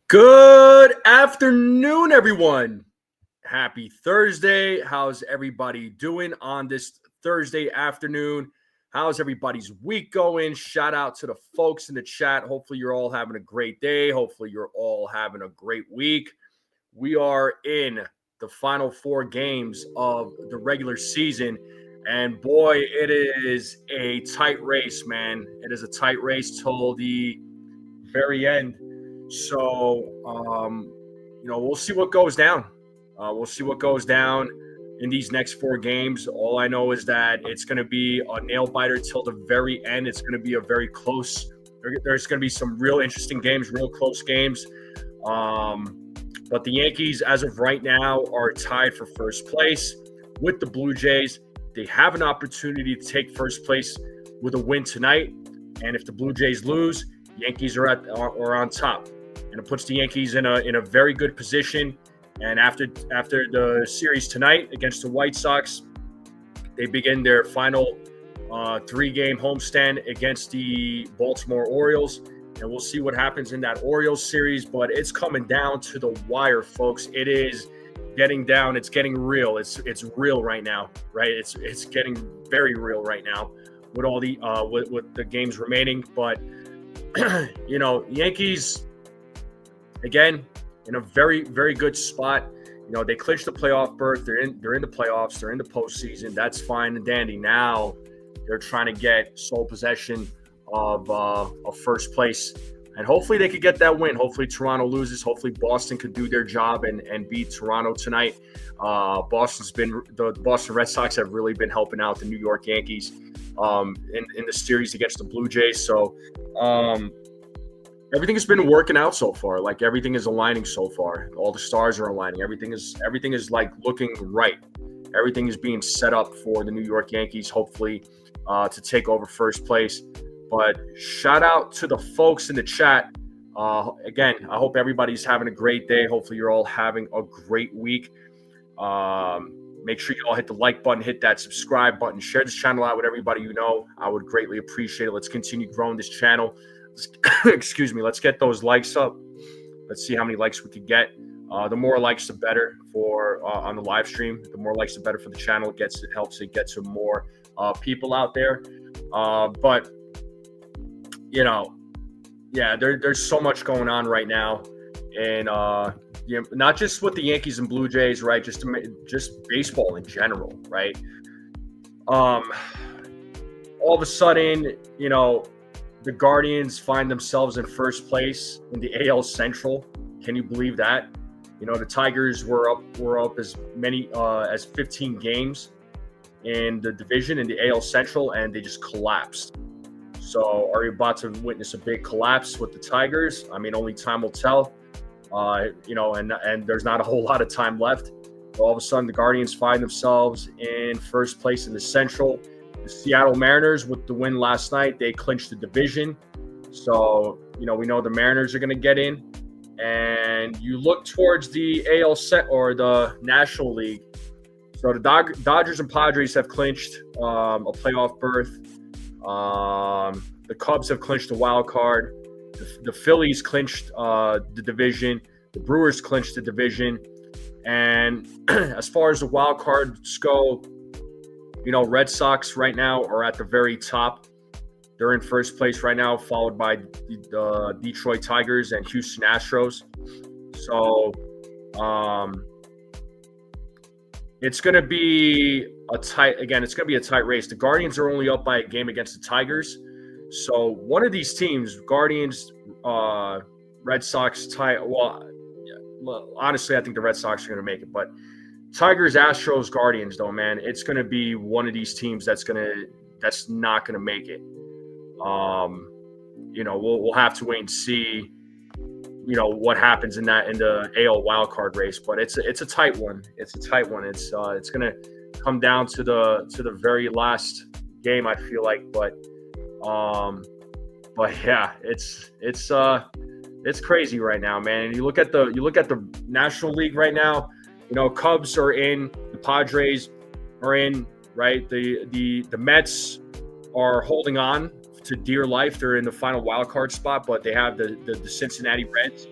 Good afternoon, everyone. Happy Thursday. How's everybody doing on this Thursday afternoon? How's everybody's week going? Shout out to the folks in the chat. Hopefully, you're all having a great day. Hopefully, you're all having a great week. We are in the final four games of the regular season. And boy, it is a tight race, man. It is a tight race till the very end. So, we'll see what goes down. We'll see what goes down in these next four games. All I know is that it's going to be a nail biter till the very end. It's going to be a very close. There's going to be some real interesting games, real close games. But the Yankees, as of right now, are tied for first place with the Blue Jays. They have an opportunity to take first place with a win tonight. And if the Blue Jays lose, Yankees are on top, and it puts the Yankees in a very good position. And after the series tonight against the White Sox, they begin their final 3-game homestand against the Baltimore Orioles, and we'll see what happens in that Orioles series. But it's coming down to the wire, folks. It is getting down. It's getting real. It's real right now, right? It's getting very real right now with all the with the games remaining, but. Yankees, again, in a very, very good spot. They clinched the playoff berth. They're in the playoffs. They're in the postseason. That's fine and dandy. Now they're trying to get sole possession of first place. And hopefully they could get that win. Hopefully Toronto loses. Hopefully Boston could do their job and beat Toronto tonight. The Boston Red Sox have really been helping out the New York Yankees in the series against the Blue Jays. So everything has been working out so far. Like, everything is aligning so far. All the stars are aligning. Everything is like looking right. Everything is being set up for the New York Yankees, hopefully, to take over first place. But shout out to the folks in the chat. Again, I hope everybody's having a great day. Hopefully you're all having a great week. Make sure you all hit the like button, hit that subscribe button, share this channel out with everybody you know. I would greatly appreciate it. Let's continue growing this channel. Excuse me. Let's get those likes up. Let's see how many likes we could get. The more likes, the better for on the live stream. The more likes, the better for the channel. It helps it get to more people out there. But there's so much going on right now, and not just with the Yankees and Blue Jays, right? Just baseball in general, right? All of a sudden, the Guardians find themselves in first place in the AL Central. Can you believe that? The Tigers were up as many as 15 games in the division in the AL Central, and they just collapsed. So are you about to witness a big collapse with the Tigers? I mean, only time will tell. And there's not a whole lot of time left. All of a sudden, the Guardians find themselves in first place in the Central. The Seattle Mariners, with the win last night, they clinched the division. So, we know the Mariners are going to get in. And you look towards the AL set or the National League. So the Dodgers and Padres have clinched a playoff berth. The Cubs have clinched a wild card. The Phillies clinched the division. The Brewers clinched the division. And as far as the wild cards go, Red Sox right now are at the very top. They're in first place right now, followed by the Detroit Tigers and Houston Astros. So it's going to be a tight race. The Guardians are only up by a game against the Tigers. So one of these teams, Guardians, Red Sox, honestly, I think the Red Sox are going to make it. But Tigers, Astros, Guardians, though, man, it's going to be one of these teams that's not going to make it. We'll have to wait and see, what happens in the AL wildcard race. But it's a tight one. It's going to come down to the very last game, I feel like. But yeah, it's crazy right now, man. And you look at the National League right now. Cubs are in, the Padres are in, right? The Mets are holding on to dear life. They're in the final wild card spot, but they have the Cincinnati Reds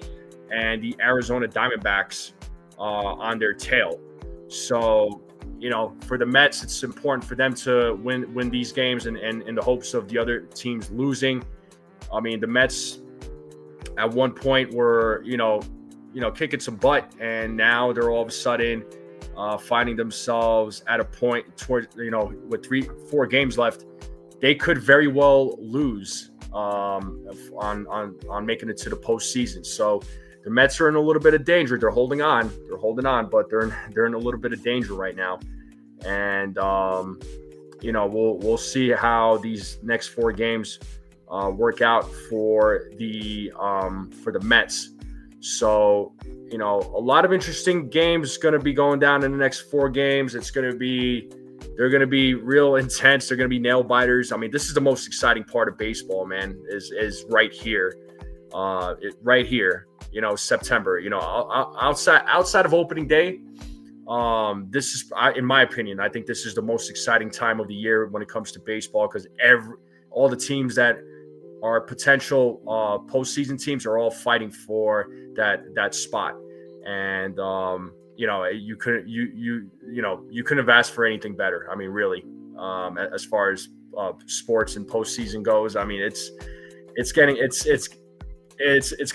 and the Arizona Diamondbacks on their tail. So, for the Mets, it's important for them to win these games and in the hopes of the other teams losing. I mean, the Mets at one point were, kicking some butt, and now they're all of a sudden finding themselves at a point towards, with 3-4 games left, they could very well lose on making it to the postseason. So the Mets are in a little bit of danger. They're holding on, but they're in a little bit of danger right now. And we'll see how these next 4 games work out for the Mets. So, a lot of interesting games going to be going down in the next 4 games. They're going to be real intense. They're going to be nail biters. I mean, this is the most exciting part of baseball, man, is right here. Right here, September, outside of opening day. This is, in my opinion, I think this is the most exciting time of the year when it comes to baseball, because all the teams that are potential postseason teams are all fighting for that spot. And you couldn't have asked for anything better. I mean, really, as far as sports and postseason goes, I mean, it's going to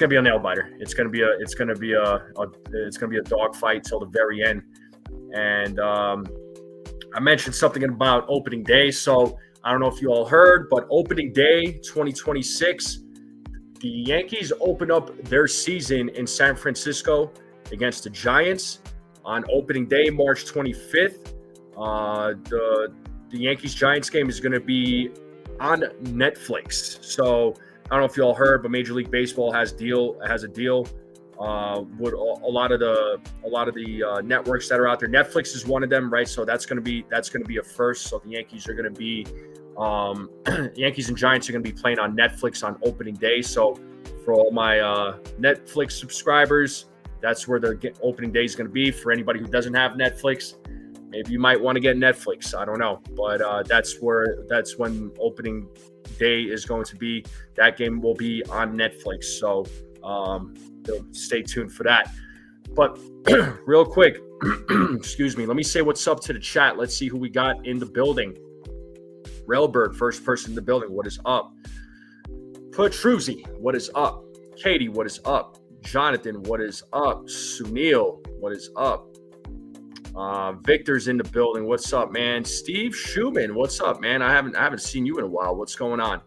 be a nail biter. It's going to be a dogfight till the very end. And I mentioned something about opening day. So I don't know if you all heard, but opening day 2026, the Yankees open up their season in San Francisco against the Giants on opening day, March 25th. The Yankees-Giants game is going to be on Netflix. So I don't know if you all heard, but Major League Baseball has a deal with a lot of the networks that are out there. Netflix is one of them, right? So that's going to be a first. So the Yankees are going to be Yankees and Giants are going to be playing on Netflix on opening day. So for all my Netflix subscribers, that's where the opening day is going to be. For anybody who doesn't have Netflix, maybe you might want to get Netflix. I don't know, but that's when opening day is going to be. That game will be on Netflix. So stay tuned for that. But real quick, excuse me, let me say what's up to the chat. Let's see who we got in the building. Railbird, first person in the building. What is up? Petruzzi, what is up? Katie, what is up? Jonathan, what is up? Sunil, what is up? Victor's in the building. What's up, man? Steve Schumann, what's up, man? I haven't seen you in a while. What's going on?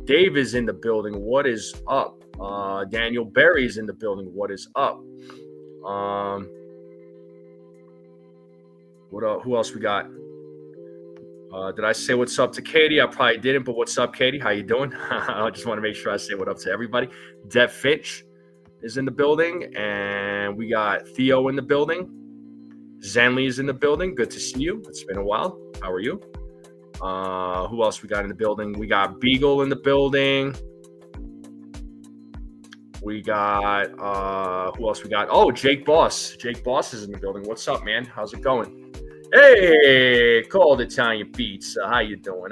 Dave is in the building. What is up? Daniel Berry is in the building. What is up? Who else we got? Did I say what's up to Katie? I probably didn't, but what's up, Katie? How you doing? I just want to make sure I say what up to everybody. Dev Finch is in the building, and we got Theo in the building. Zanley is in the building. Good to see you. It's been a while. How are you? Who else we got in the building? We got Beagle in the building. We got who else we got? Oh, Jake Boss. Jake Boss is in the building. What's up, man? How's it going? Hey, Cold Italian Pizza. How you doing?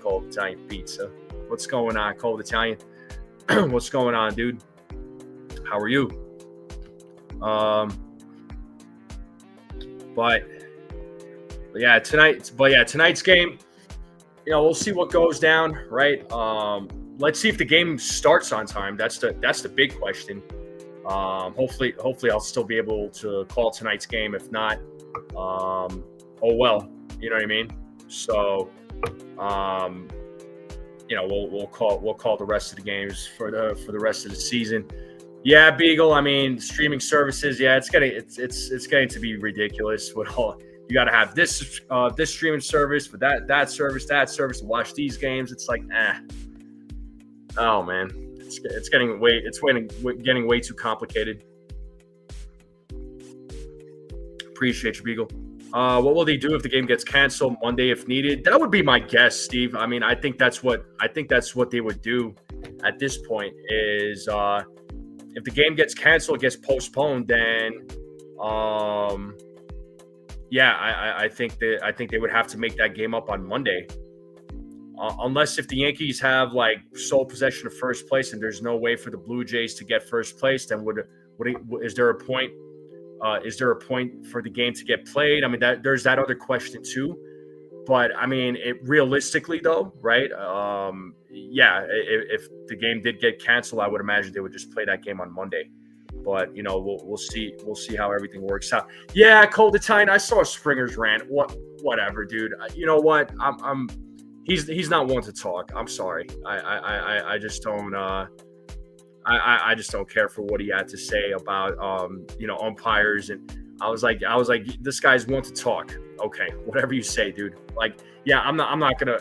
Cold Italian Pizza? What's going on, Cold Italian? What's going on, dude? How are you? But yeah, tonight's game, we'll see what goes down, right? Let's see if the game starts on time. That's the big question. Hopefully I'll still be able to call tonight's game. If not, oh well, you know what I mean? So, we'll call the rest of the games for the rest of the season. Yeah, Beagle. I mean, streaming services. Yeah, it's getting to be ridiculous. With all you got to have this streaming service for that service to watch these games. It's like, oh man, it's getting way too complicated. Appreciate you, Beagle. What will they do if the game gets canceled Monday if needed? That would be my guess, Steve. I mean, I think that's what they would do at this point is if the game gets canceled, gets postponed, then I think they would have to make that game up on Monday. Unless if the Yankees have like sole possession of first place and there's no way for the Blue Jays to get first place, then Is there a point? Is there a point for the game to get played? I mean, there's that other question too. But I mean, realistically though, right? If the game did get canceled, I would imagine they would just play that game on Monday. But we'll see. We'll see how everything works out. Yeah, Cody, I saw Springer's rant. Whatever, dude. You know what? He's not one to talk. I'm sorry. I just don't. I just don't care for what he had to say about umpires, and I was like this guy's one to talk. Okay, whatever you say, dude. Like, yeah, I'm not gonna,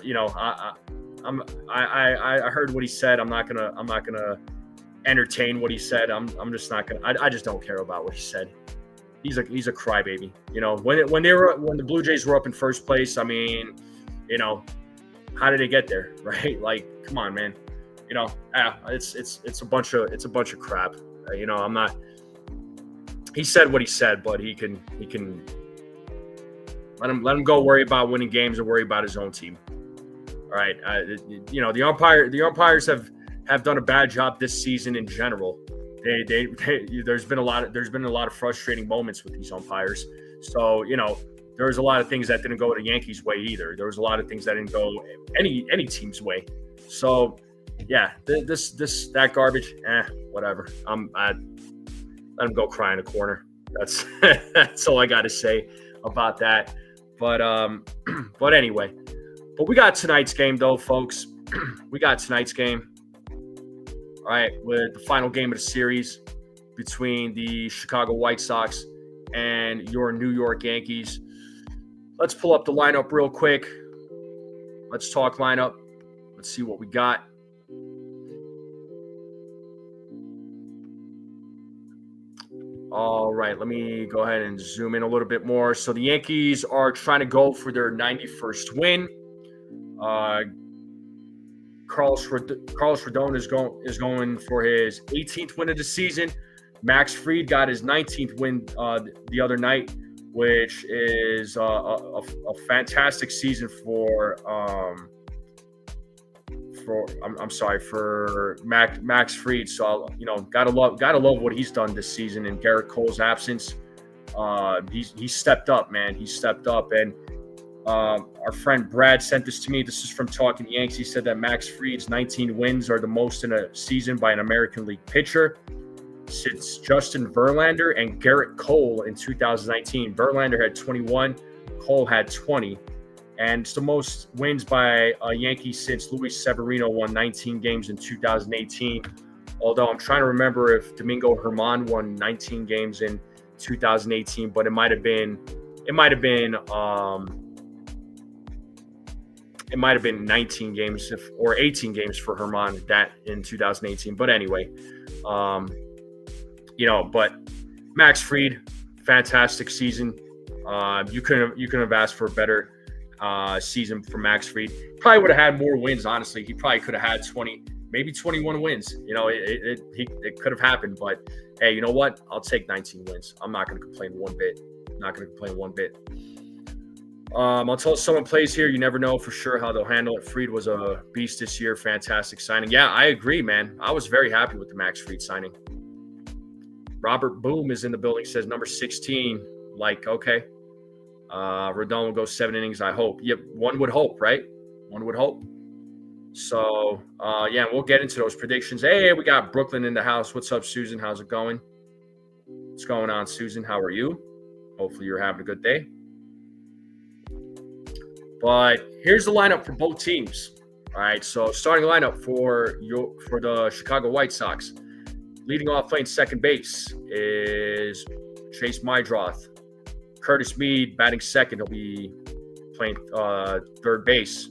I heard what he said. I'm not gonna entertain what he said. I'm just not gonna. I just don't care about what he said. He's a crybaby. When the Blue Jays were up in first place, I mean, how did they get there, right? Like, come on, man. It's a bunch of crap. I'm not. He said what he said, but he can let him go worry about winning games and worry about his own team. All right, the umpires have done a bad job this season in general. There's been a lot of frustrating moments with these umpires. So there was a lot of things that didn't go the Yankees' way either. There was a lot of things that didn't go any team's way. So yeah, that garbage, whatever. I let him go cry in a corner. That's all I got to say about that. But anyway, we got tonight's game though, folks. We got tonight's game. All right, with the final game of the series between the Chicago White Sox and your New York Yankees. Let's pull up the lineup real quick. Let's talk lineup. Let's see what we got. All right, let me go ahead and zoom in a little bit more. So the Yankees are trying to go for their 91st win. Carlos Rodon is going for his 18th win of the season. Max Fried got his 19th win the other night, which is a fantastic season for Max Fried. So gotta love what he's done this season in Garrett Cole's absence. He stepped up, man. He stepped up, and our friend Brad sent this to me. This is from Talking Yanks. He said that Max Fried's 19 wins are the most in a season by an American League pitcher since Justin Verlander and Garrett Cole in 2019. Verlander had 21, Cole had 20. And it's the most wins by a Yankee since Luis Severino won 19 games in 2018. Although I'm trying to remember if Domingo Germán won 19 games in 2018, but it might have been 19 games or 18 games for Germán that in 2018. But anyway, but Max Fried, fantastic season. You couldn't have asked for a better season for Max Fried. Probably would have had more wins, honestly. He probably could have had 20, maybe 21 wins. It could have happened, but hey, you know what? I'll take 19 wins. I'm not going to complain one bit. Until someone plays here, you never know for sure how they'll handle it. Fried was a beast this year. Fantastic signing. Yeah, I agree, man. I was very happy with the Max Fried signing. Robert Boom is in the building, says number 16. Like, okay. Rodon will go 7 innings, I hope. Yep, one would hope, right? One would hope. So, we'll get into those predictions. Hey, we got Brooklyn in the house. What's up, Susan? How's it going? What's going on, Susan? How are you? Hopefully you're having a good day. But here's the lineup for both teams. All right, so starting lineup for the Chicago White Sox. Leading off playing second base is Chase Mydroth. Curtis Mead batting second. He'll be playing third base.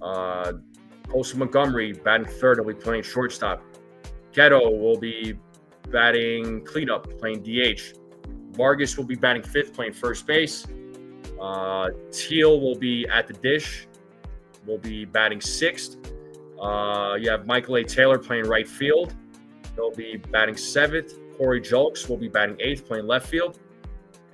Colson Montgomery batting third. He'll be playing shortstop. Ghetto will be batting cleanup, playing DH. Vargas will be batting fifth, playing first base. Teal will be at the dish. Will be batting sixth. You have Michael A. Taylor playing right field. He'll be batting seventh. Corey Julks will be batting eighth, playing left field.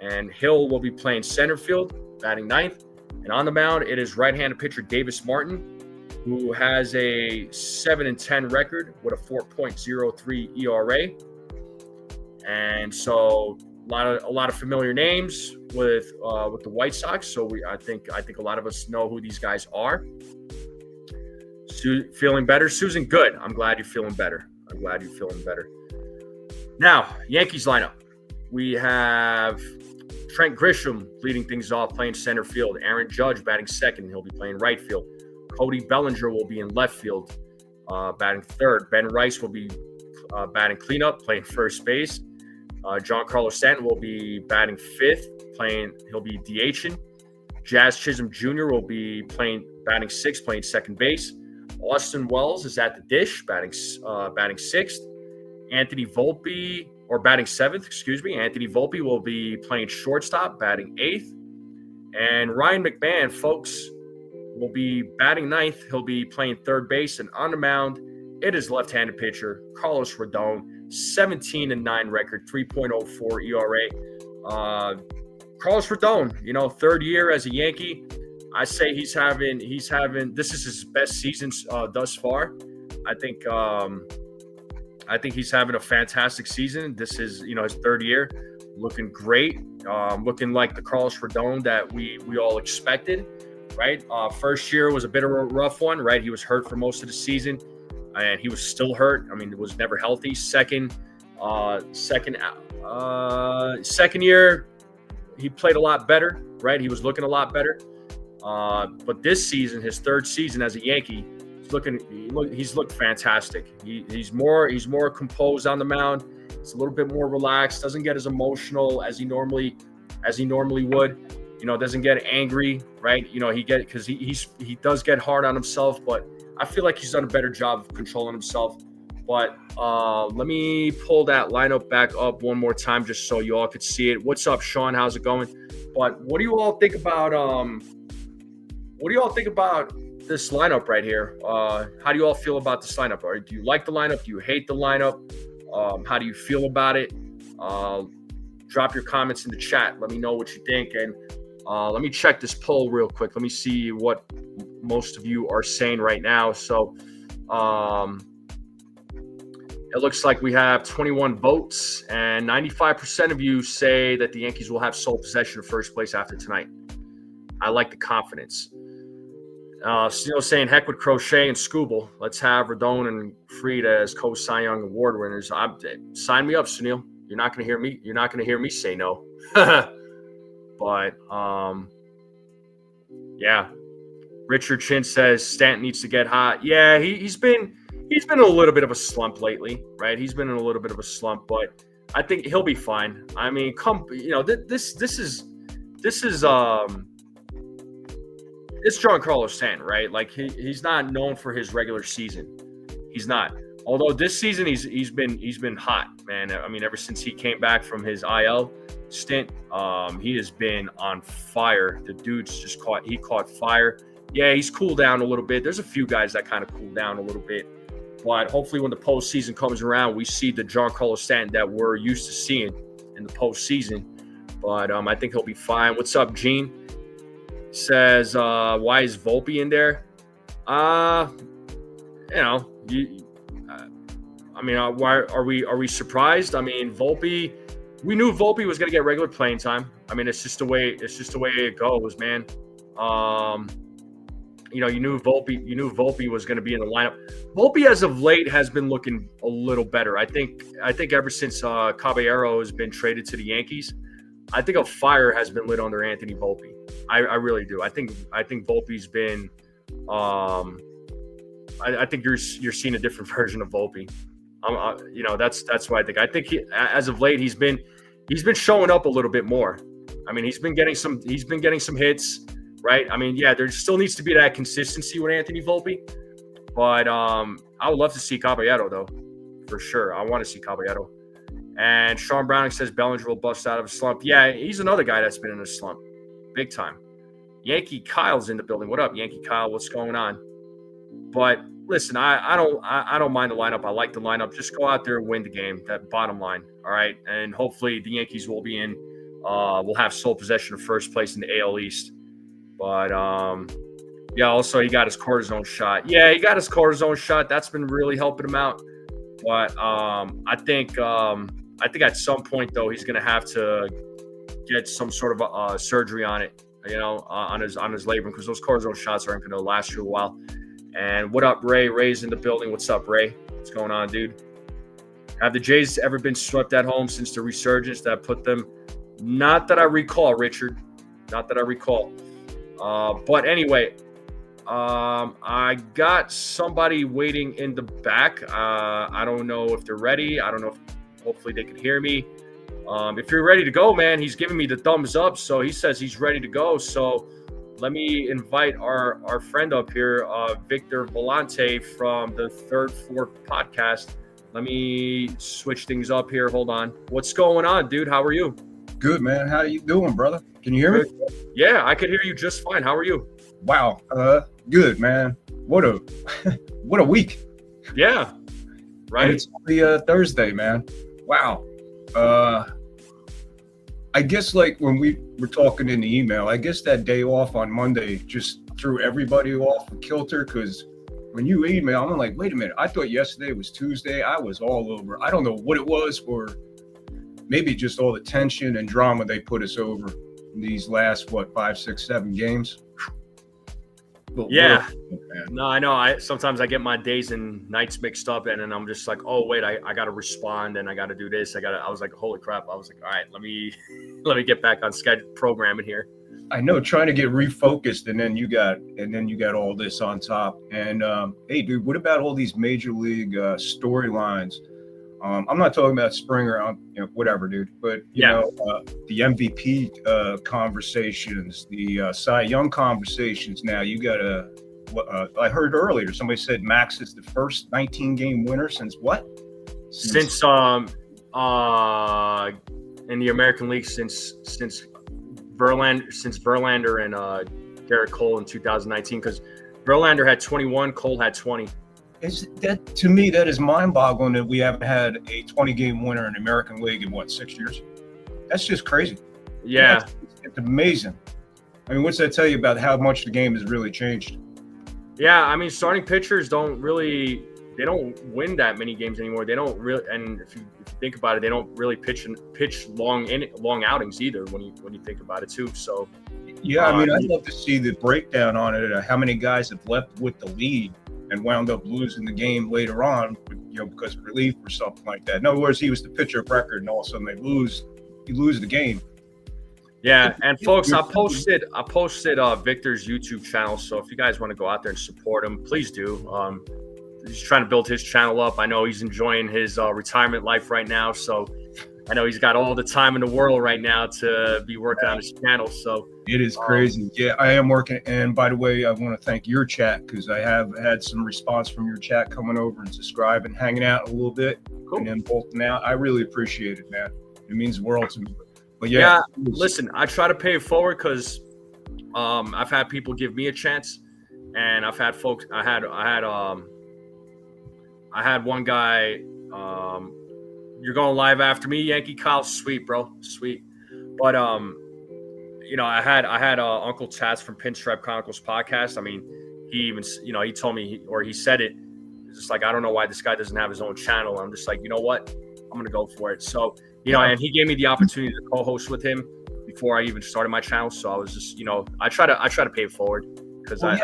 And Hill will be playing center field, batting ninth. And on the mound, it is right-handed pitcher Davis Martin, who has a 7-10 record with a 4.03 ERA. And so a lot of familiar names with the White Sox. So I think a lot of us know who these guys are. Feeling better, Susan? Good. I'm glad you're feeling better. Now, Yankees lineup. We have Trent Grisham leading things off, playing center field. Aaron Judge batting second. He'll be playing right field. Cody Bellinger will be in left field, batting third. Ben Rice will be batting cleanup, playing first base. Giancarlo Stanton will be batting fifth, he'll be DHing. Jazz Chisholm Jr. will be batting sixth, playing second base. Austin Wells is at the dish, batting sixth. Anthony Volpe, or batting seventh, Anthony Volpe will be playing shortstop, batting eighth. And Ryan McMahon, folks, will be batting ninth. He'll be playing third base. And on the mound, it is left-handed pitcher Carlos Rodon, 17-9 record, 3.04 ERA. Carlos Rodon, third year as a Yankee. I say he's having. This is his best season thus far. I think he's having a fantastic season. This is his third year, looking great, looking like the Carlos Rodon that we all expected. Right, first year was a bit of a rough one. Right, he was hurt for most of the season, and he was still hurt. I mean, it was never healthy. Second year, he played a lot better. Right, he was looking a lot better. But this season, his third season as a Yankee, he's looked fantastic. He's more composed on the mound. He's a little bit more relaxed. Doesn't get as emotional as he normally would. Doesn't get angry, right? He does get hard on himself, but I feel like he's done a better job of controlling himself. But let me pull that lineup back up one more time just so you all could see it. What's up, Sean? How's it going? But what do you all think about this lineup right here? How do you all feel about this lineup? Or do you like the lineup? Do you hate the lineup? How do you feel about it? Drop your comments in the chat. Let me know what you think. And let me check this poll real quick. Let me see what most of you are saying right now. So it looks like we have 21 votes, and 95% of you say that the Yankees will have sole possession of first place after tonight. I like the confidence. Snell saying, heck with Crochet and Scooble. Let's have Rodon and Fried as co-Cy Young Award winners. Sign me up, Sunil. You're not going to hear me say no. But yeah. Richard Chin says Stanton needs to get hot. Yeah, he's been in a little bit of a slump lately, right? He's been in a little bit of a slump, but I think he'll be fine. I mean, this is it's Giancarlo Stanton, right? Like he's not known for his regular season. He's not. Although this season he's been hot, man. I mean, ever since he came back from his IL stint, he has been on fire. The dude's caught fire. Yeah, he's cooled down a little bit. There's a few guys that kind of cool down a little bit. But hopefully when the postseason comes around, we see the Giancarlo Stanton that we're used to seeing in the postseason. But I think he'll be fine. What's up, Gene? Says, why is Volpe in there? Why are we surprised? I mean, Volpe, we knew Volpe was going to get regular playing time. I mean, it's just the way it goes, man. You knew Volpe was going to be in the lineup. Volpe, as of late, has been looking a little better. I think ever since Caballero has been traded to the Yankees, I think a fire has been lit under Anthony Volpe. I really do. I think Volpe's been. I think you're seeing a different version of Volpe. That's what I think. I think as of late he's been showing up a little bit more. I mean, he's been getting some hits, right? I mean, yeah, there still needs to be that consistency with Anthony Volpe, but I would love to see Caballero though, for sure. I want to see Caballero. And Sean Browning says Bellinger will bust out of a slump. Yeah, he's another guy that's been in a slump, big time. Yankee Kyle's in the building. What up, Yankee Kyle? What's going on? But listen, I don't mind the lineup. I like the lineup. Just go out there and win the game. That bottom line, all right. And hopefully the Yankees will be in. We'll have sole possession of first place in the AL East. But yeah. Also, he got his cortisone shot. Yeah, he got his cortisone shot. That's been really helping him out. But I think I think at some point though he's gonna have to get some sort of a surgery on it, on his labrum, because those cortisone shots aren't gonna last you a while. And what up, Ray? Ray's in the building. What's up, Ray? What's going on, dude? Have the Jays ever been swept at home since the resurgence that put them? Not that I recall, Richard. Not that I recall. But anyway, I got somebody waiting in the back. I don't know if they're ready. I don't know if hopefully they can hear me. If you're ready to go, man, he's giving me the thumbs up. So he says he's ready to go. So let me invite our friend up here, Victor Volante from the Third Fourth podcast. Let me switch things up here. Hold on. What's going on, dude? How are you? Good, man. How you doing, brother? Can you hear me? Yeah, I can hear you just fine. How are you? Wow. Good, man. What a week. Yeah. Right. And it's only Thursday, man. Wow. I guess like when we were talking in the email, I guess that day off on Monday just threw everybody off kilter, because when you email, I'm like, wait a minute, I thought yesterday was Tuesday. I was all over. I don't know what it was, or maybe just all the tension and drama they put us over in these last, 5, 6, 7 games. But yeah. No, I know. Sometimes I get my days and nights mixed up, and then I'm just like, oh wait, I got to respond, and I got to do this. I was like, holy crap! I was like, all right, let me get back on schedule programming here. I know, trying to get refocused, and then you got all this on top. And hey, dude, what about all these major league storylines? I'm not talking about Springer, whatever, dude. But you know, the MVP conversations, the Cy Young conversations. Now you got I heard earlier somebody said Max is the first 19-game winner since what? Since in the American League since Verlander and Garrett Cole in 2019, because Verlander had 21, Cole had 20. To me, that is mind-boggling that we haven't had a 20-game winner in the American League in 6 years. That's just crazy. Yeah, it's amazing. I mean, what's that tell you about how much the game has really changed? Yeah, I mean, starting pitchers don't win that many games anymore. They don't really, and if you think about it, they don't really pitch long outings either. When you think about it too. So yeah, I mean, I'd love to see the breakdown on it. How many guys have left with the lead and wound up losing the game later on, because of relief or something like that. In other words, he was the pitcher of record, and all of a sudden you lose the game. Yeah, and folks, I posted Victor's YouTube channel, so if you guys want to go out there and support him, please do. He's trying to build his channel up. I know he's enjoying his retirement life right now, so I know he's got all the time in the world right now to be working on his channel. So it is crazy. Yeah, I am working. And by the way, I want to thank your chat, because I have had some response from your chat coming over and subscribing, hanging out a little bit, and then bolting out. I really appreciate it, man. It means the world to me. But yeah, listen, I try to pay it forward, because I've had people give me a chance, and I've had folks. I had one guy. You're going live after me, Yankee Kyle. Sweet, bro. Sweet. But I had Uncle Chaz from Pinstripe Chronicles podcast. I mean, he even he told me, or he said it. It's just like, I don't know why this guy doesn't have his own channel. I'm just like, you know what? I'm gonna go for it. So and he gave me the opportunity to co-host with him before I even started my channel. So I was just, I try to pay it forward, because I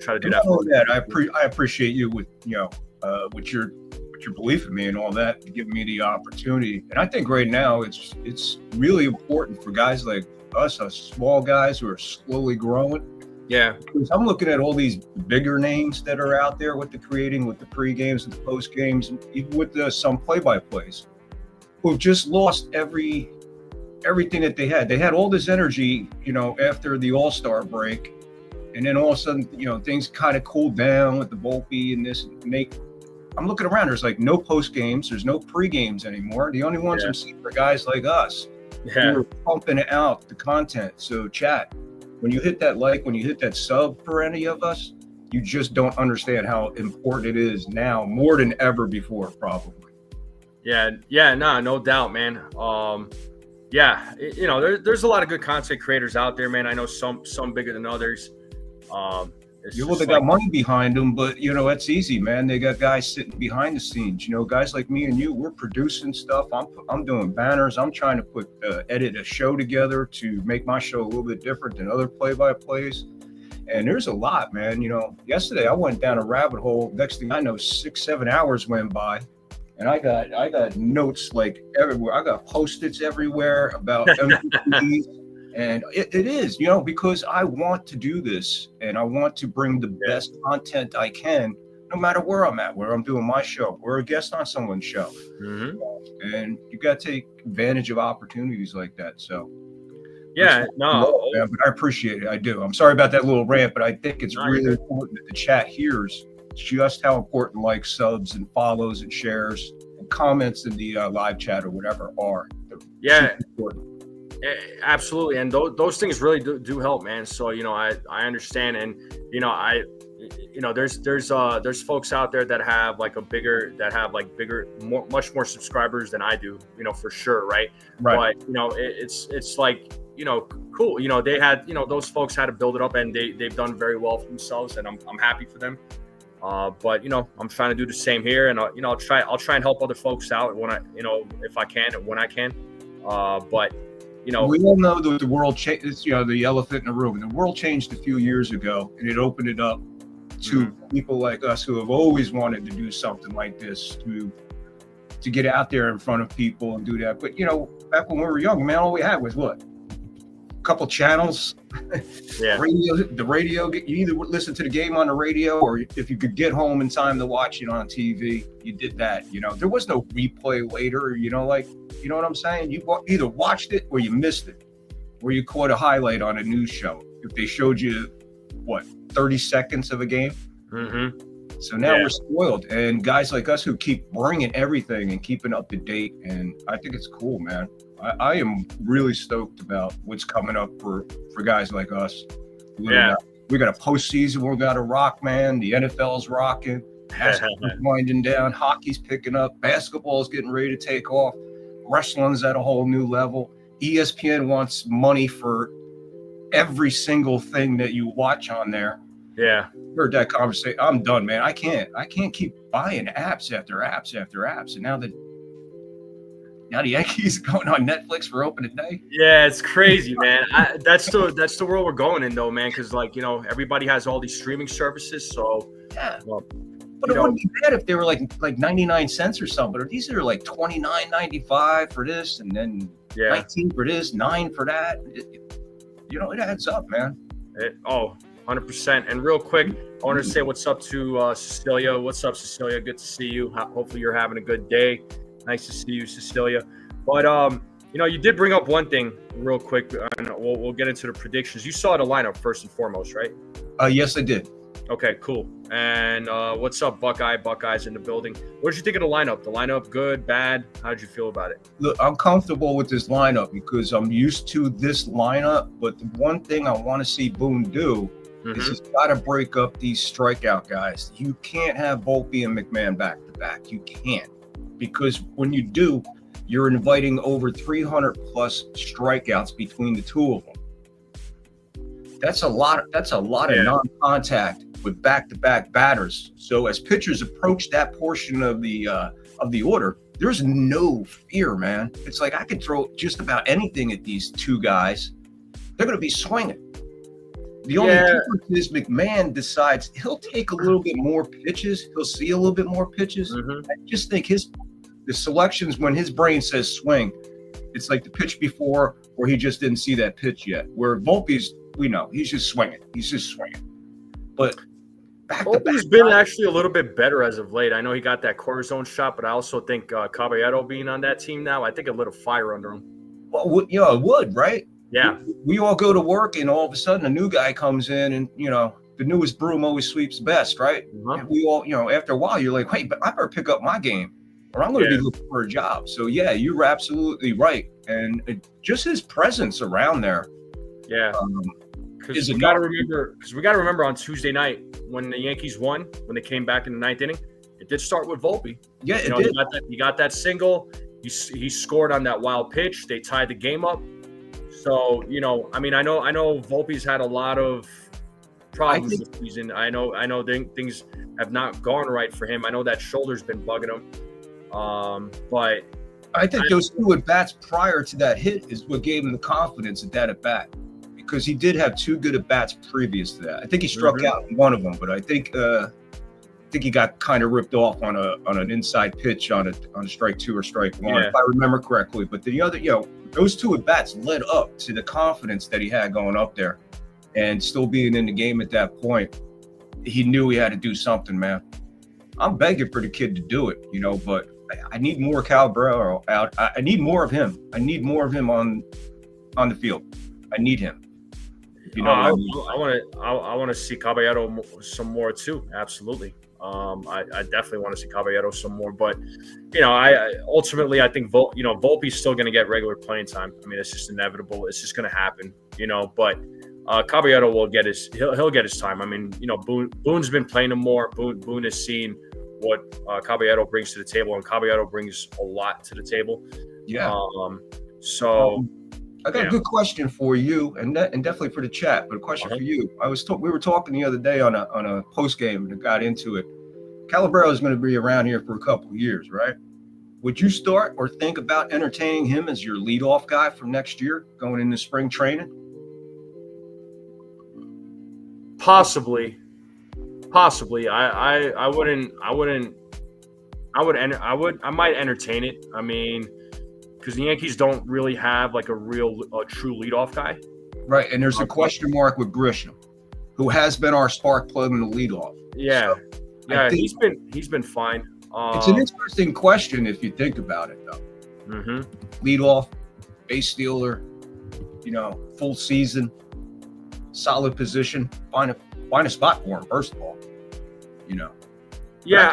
try to do that. I appreciate you with with your belief in me and all that, to give me the opportunity. And I think right now it's really important for guys like us small guys who are slowly growing. Yeah, because I'm looking at all these bigger names that are out there with the pre-games and the post-games, and even with some play-by-plays, who've just lost everything that they had. They had all this energy, after the All-Star break, and then all of a sudden, things kind of cooled down with the Volpe and this. And I'm looking around. There's like no post games. There's no pre games anymore. The only ones I'm seeing are guys like us who are pumping out the content. So chat, when you hit that when you hit that sub for any of us, you just don't understand how important it is now, more than ever before, probably. Yeah, no doubt, man. There's a lot of good content creators out there, man. I know some bigger than others. It's Well, they just got money behind them, but that's easy, man. They got guys sitting behind the scenes. Guys like me and you, we're producing stuff. I'm doing banners. I'm trying to edit a show together to make my show a little bit different than other play-by-plays. And there's a lot, man. Yesterday I went down a rabbit hole. Next thing I know, 6-7 hours went by, and I got notes like everywhere. I got Post-its everywhere about MVPs. And it is, because I want to do this and I want to bring the best content I can, no matter where I'm at, where I'm doing my show, or a guest on someone's show. Mm-hmm. And you got to take advantage of opportunities like that. So, yeah, no, man, but I appreciate it. I do. I'm sorry about that little rant, but I think it's really important that the chat hears just how important likes, subs, and follows and shares and comments in the live chat or whatever are. Yeah. Absolutely, and those things really do help, man. So I understand, and there's folks out there that have much more subscribers than I do, for sure, right? But it's like cool. They had those folks had to build it up, and they've done very well for themselves, and I'm happy for them. But I'm trying to do the same here, and I'll try and help other folks out when I if I can and when I can. But we all know that the world changed. The elephant in the room. The world changed a few years ago, and it opened it up to people like us who have always wanted to do something like this, to get out there in front of people and do that. But back when we were young, man, all we had was what? A couple channels. Yeah. The radio. You either listen to the game on the radio, or if you could get home in time to watch it on TV, you did that. There was no replay later. You know what I'm saying? You either watched it or you missed it, or you caught a highlight on a news show. If they showed you 30 seconds of a game. Mm-hmm. So now we're spoiled, and guys like us who keep bringing everything and keeping up to date, and I think it's cool, man. I am really stoked about what's coming up for guys like us. Yeah. We got a postseason. We got a rock, man. The NFL's rocking. Basketball's winding down. Hockey's picking up. Basketball's getting ready to take off. Wrestling's at a whole new level. ESPN wants money for every single thing that you watch on there. Yeah. Heard that conversation. I'm done, man. I can't keep buying apps after apps after apps. And now the Yankees going on Netflix for opening day. Yeah, it's crazy, man. That's the world we're going in, though, man. Because everybody has all these streaming services. So yeah. But it wouldn't be bad if they were like 99 cents or something. Or these are like $29.95 for this, and then 19 for this, 9 for that. It adds up, man. 100%. And real quick, I want to say what's up to Cecilia. What's up, Cecilia? Good to see you. Hopefully you're having a good day. Nice to see you, Cecilia. But you did bring up one thing real quick, and we'll get into the predictions. You saw the lineup first and foremost, right? Yes, I did. Okay, cool. And what's up, Buckeyes in the building? What did you think of the lineup? The lineup, good, bad? How did you feel about it? Look, I'm comfortable with this lineup because I'm used to this lineup. But the one thing I want to see Boone do is he's got to break up these strikeout guys. You can't have Volpe and McMahon back to back. You can't, because when you do, you're inviting over 300 plus strikeouts between the two of them. That's a lot of non-contact with back-to-back batters. So as pitchers approach that portion of the order, there's no fear, man. It's like I could throw just about anything at these two guys. They're going to be swinging. The only difference is McMahon decides he'll take a little bit more pitches. He'll see a little bit more pitches. I just think the selections, when his brain says swing, it's like the pitch before, or he just didn't see that pitch yet. Where Volpe's, we know he's just swinging. But Volpe's been actually a little bit better as of late. I know he got that cortisone shot, but I also think Caballero being on that team now, I think a little fire under him. Well, it would, right? Yeah. We all go to work, and all of a sudden a new guy comes in, and the newest broom always sweeps best, right? And we all, after a while, you're like, wait, but I better pick up my game, or I'm going to be looking for a job. So yeah, you're absolutely right, and just his presence around there. Yeah. Because we got to remember on Tuesday night when the Yankees won, when they came back in the ninth inning, it did start with Volpe. Yeah, it did. He got that single. He scored on that wild pitch. They tied the game up. So I know Volpe's had a lot of problems this season. I know things have not gone right for him. I know that shoulder's been bugging him. But I think those 2 at-bats prior to that hit is what gave him the confidence at that at-bat, because he did have 2 good at-bats previous to that. I think he struck out in one of them, but I think he got kind of ripped off on an inside pitch on a strike 2 or strike 1, if I remember correctly. But the other, those 2 at-bats led up to the confidence that he had going up there, and still being in the game at that point, he knew he had to do something, man. I'm begging for the kid to do it, but I need more Caballero out. I need more of him. I need more of him on the field. I need him. I want to see Caballero some more too. Absolutely. I definitely want to see Caballero some more, but I ultimately I think Volpe's still going to get regular playing time. I mean, it's just inevitable. It's just going to happen. But Caballero will get he'll get his time. I mean, Boone's been playing him more. Boone has seen what Caballero brings to the table, and Caballero brings a lot to the table. Yeah. I got a good question for you, and definitely for the chat, but a question for you. We were talking the other day on a post game and got into it. Caballero is going to be around here for a couple of years, right? Would you start or think about entertaining him as your leadoff guy for next year, going into spring training? Possibly. I might entertain it. I mean, because the Yankees don't really have like a true leadoff guy. Right, and there's a question mark with Grisham, who has been our spark plug in the leadoff. Yeah, he's been fine. It's an interesting question if you think about it, though. Mm-hmm. Leadoff, base stealer, full season, solid position. Find a spot for him, first of all. Yeah,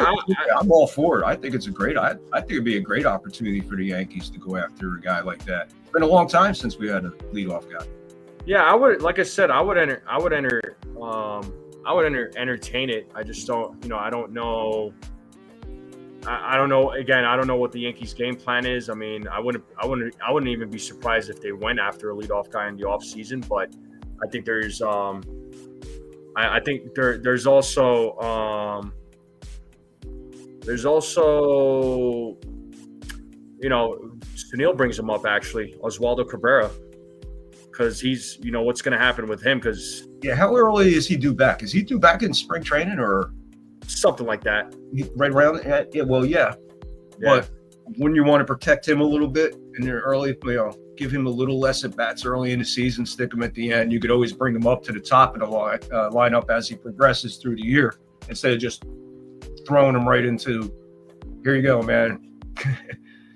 I'm all for it. I think it's I think it'd be a great opportunity for the Yankees to go after a guy like that. It's been a long time since we had a leadoff guy. Yeah, I would. Like I said, I would entertain it. I just don't. I don't know. I don't know. Again, I don't know what the Yankees' game plan is. I mean, I wouldn't even be surprised if they went after a leadoff guy in the offseason. But I think there's I think there's also Snell brings him up, actually, Oswald Cabrera, because he's what's going to happen with him, because how early is he due back? Is he due back in spring training or something like that? Right around but wouldn't you want to protect him a little bit in the early, give him a little less at bats early in the season, stick him at the end? You could always bring him up to the top of the lineup as he progresses through the year, instead of just throwing him right into, here you go, man.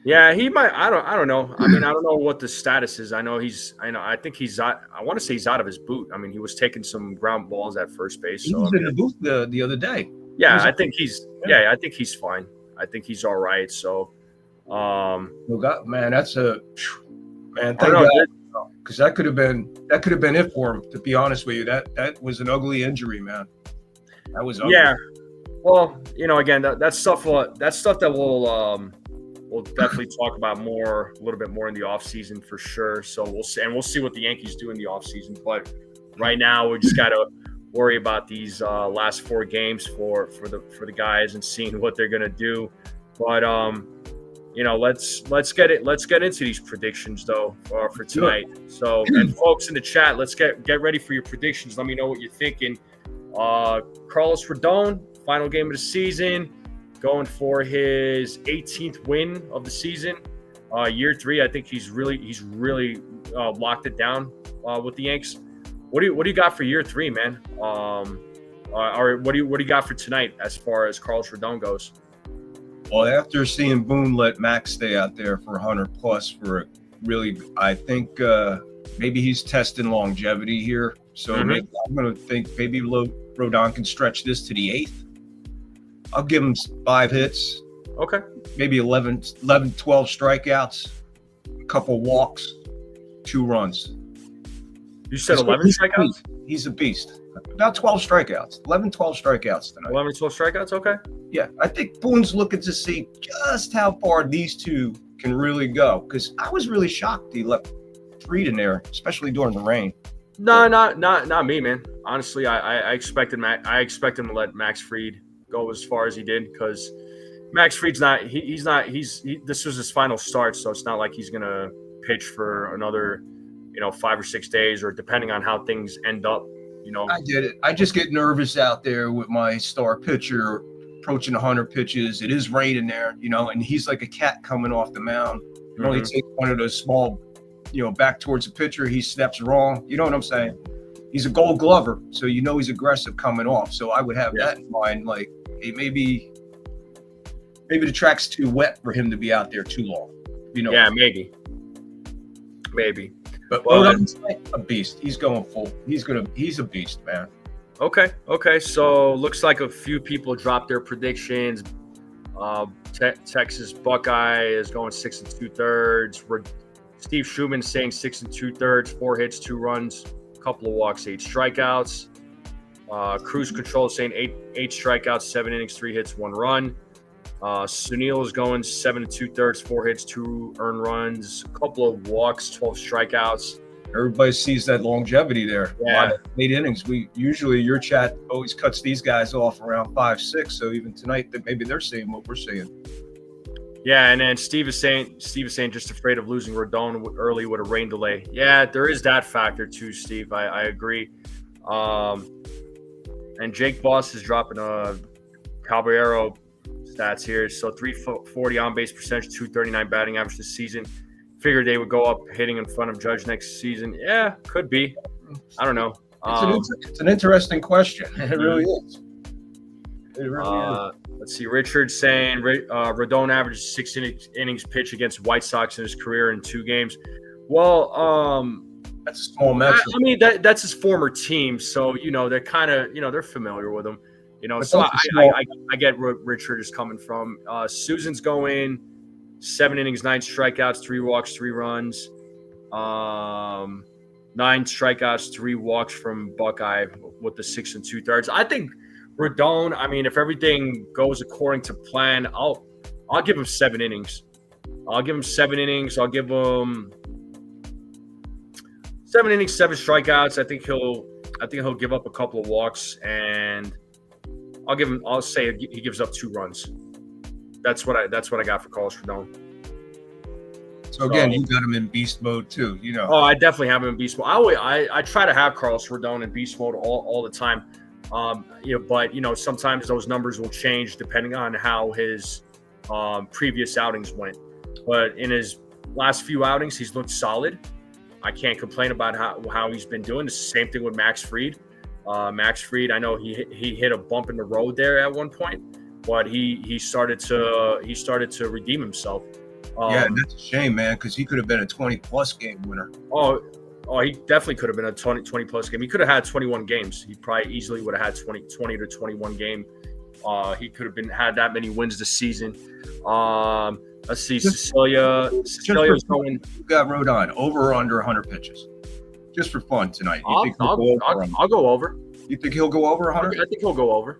Yeah, he might. I don't know. I mean, I don't know what the status is. I think he's out. I want to say he's out of his boot. I mean, he was taking some ground balls at first base. He was in the booth the other day. Yeah, I think he's fine. I think he's all right. So, man, that's thank God, because that could have been it for him. To be honest with you, that was an ugly injury, man. That was ugly. Yeah. Well, again, that's stuff that we'll definitely talk about a little bit more in the offseason for sure. So we'll see what the Yankees do in the offseason. But right now, we just got to worry about these last 4 games for the guys and seeing what they're gonna do. But let's get into these predictions though for tonight. So, and folks in the chat, let's get ready for your predictions. Let me know what you're thinking. Carlos Rodon, final game of the season, going for his 18th win of the season. Year 3, I think he's really locked it down with the Yanks. What do you got for year 3, man? Or what do you got for tonight as far as Carlos Rodon goes? Well, after seeing Boone let Max stay out there for 100 plus I think maybe he's testing longevity here. So maybe I'm going to think maybe Rodon can stretch this to the 8th. I'll give him 5 hits. Okay. Maybe 11, 12 strikeouts, a couple walks, 2 runs. You said 11 strikeouts? He's a beast. About 12 strikeouts. 11, 12 strikeouts tonight. 11, 12 strikeouts? Okay. Yeah. I think Boone's looking to see just how far these two can really go, because I was really shocked he left Fried in there, especially during the rain. No, not me, man. Honestly, I expected I expect him to let Max Fried go as far as he did because Max Fried's not. This was his final start, so it's not like he's gonna pitch for another, 5 or 6 days, or depending on how things end up. I get it. I just get nervous out there with my star pitcher approaching 100 pitches. It is raining there, and he's like a cat coming off the mound. You only take one of those small, back towards the pitcher. He steps wrong. You know what I'm saying? He's a Gold Glover, so he's aggressive coming off. So I would have that in mind. Like, hey, maybe the track's too wet for him to be out there too long. Yeah, maybe. But Rodon's a beast. He's going full. He's a beast, man. Okay. So looks like a few people dropped their predictions. Texas Buckeye is going 6 2/3. Steve Schumann saying 6 2/3, 4 hits, 2 runs, a couple of walks, 8 strikeouts. Cruise Control saying 8 strikeouts, 7 innings, 3 hits, 1 run. Sunil is going 7 2/3, 4 hits, 2 earned runs, a couple of walks, 12 strikeouts. Everybody sees that longevity there. Yeah. 8 innings. Usually your chat always cuts these guys off around 5-6. So even tonight, maybe they're saying what we're saying. Yeah, and then Steve is saying just afraid of losing Rodon early with a rain delay. Yeah, there is that factor too, Steve. I agree. And Jake Boss is dropping Caballero stats here. So 340 on base percentage, 239 batting average this season. Figured they would go up hitting in front of Judge next season. Yeah, could be. I don't know. It's an interesting question. It really is. It really is. Let's see. Richard saying Rodon averages 6 innings pitched against White Sox in his career in 2 games. Well, that's a small metric. I mean, that's his former team, so they're kind of they're familiar with him. So I get where Richard is coming from. Susan's going 7 innings, 9 strikeouts, 3 walks, 3 runs, 9 strikeouts, 3 walks from Buckeye with the 6 2/3. I think Rodon, I mean, if everything goes according to plan, I'll give him 7 innings. I'll give him 7 innings. I'll give him 7 innings, 7 strikeouts. I think he'll give up a couple of walks, and I'll say he gives up 2 runs. That's what I got for Carlos Rodon. So again, you got him in beast mode too, Oh, I definitely have him in beast mode. I try to have Carlos Rodon in beast mode all the time. But sometimes those numbers will change depending on how his previous outings went. But in his last few outings, he's looked solid. I can't complain about how he's been doing. It's the same thing with Max Fried. Max Fried, I know he hit a bump in the road there at one point, but he started to redeem himself. Yeah, that's a shame, man, because he could have been a 20-plus game winner. Oh, he definitely could have been a 20-plus game. He could have had 21 games. He probably easily would have had 20 to 21 game. He could have had that many wins this season. Let's see, Cecilia's going. You got Rodon over or under 100 pitches, just for fun tonight. I'll go over. You think he'll go over 100? I think he'll go over.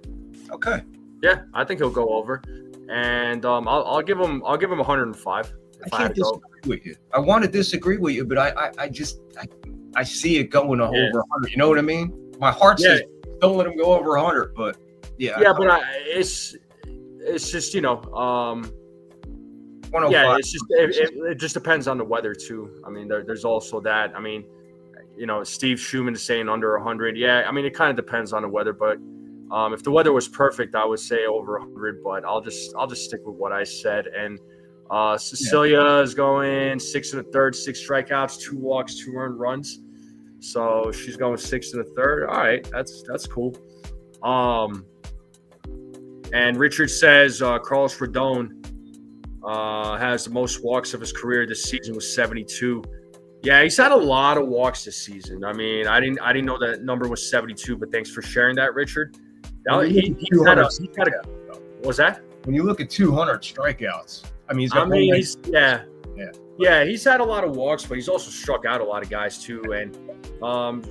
Okay. Yeah, I think he'll go over, and I'll give him 105. I can't disagree with you. I want to disagree with you, but I see it going over 100. You know what I mean? My heart says don't let him go over 100, but yeah. Yeah, but it's just 105. Yeah, it's just it just depends on the weather too. I mean, there's also that. I mean, Steve Schumann is saying under 100. Yeah, I mean, it kind of depends on the weather, but if the weather was perfect, I would say over 100. But I'll just stick with what I said. And Cecilia is going 6 1/3, 6 strikeouts, 2 walks, 2 earned runs. So she's going 6 1/3. All right, that's cool. And Richard says Carlos Rodon has the most walks of his career this season with 72. Yeah, he's had a lot of walks this season. I mean, I didn't know that number was 72, but thanks for sharing that, Richard. He's had a what was that? When you look at 200 strikeouts, I mean, he's had a lot of walks, but he's also struck out a lot of guys too. And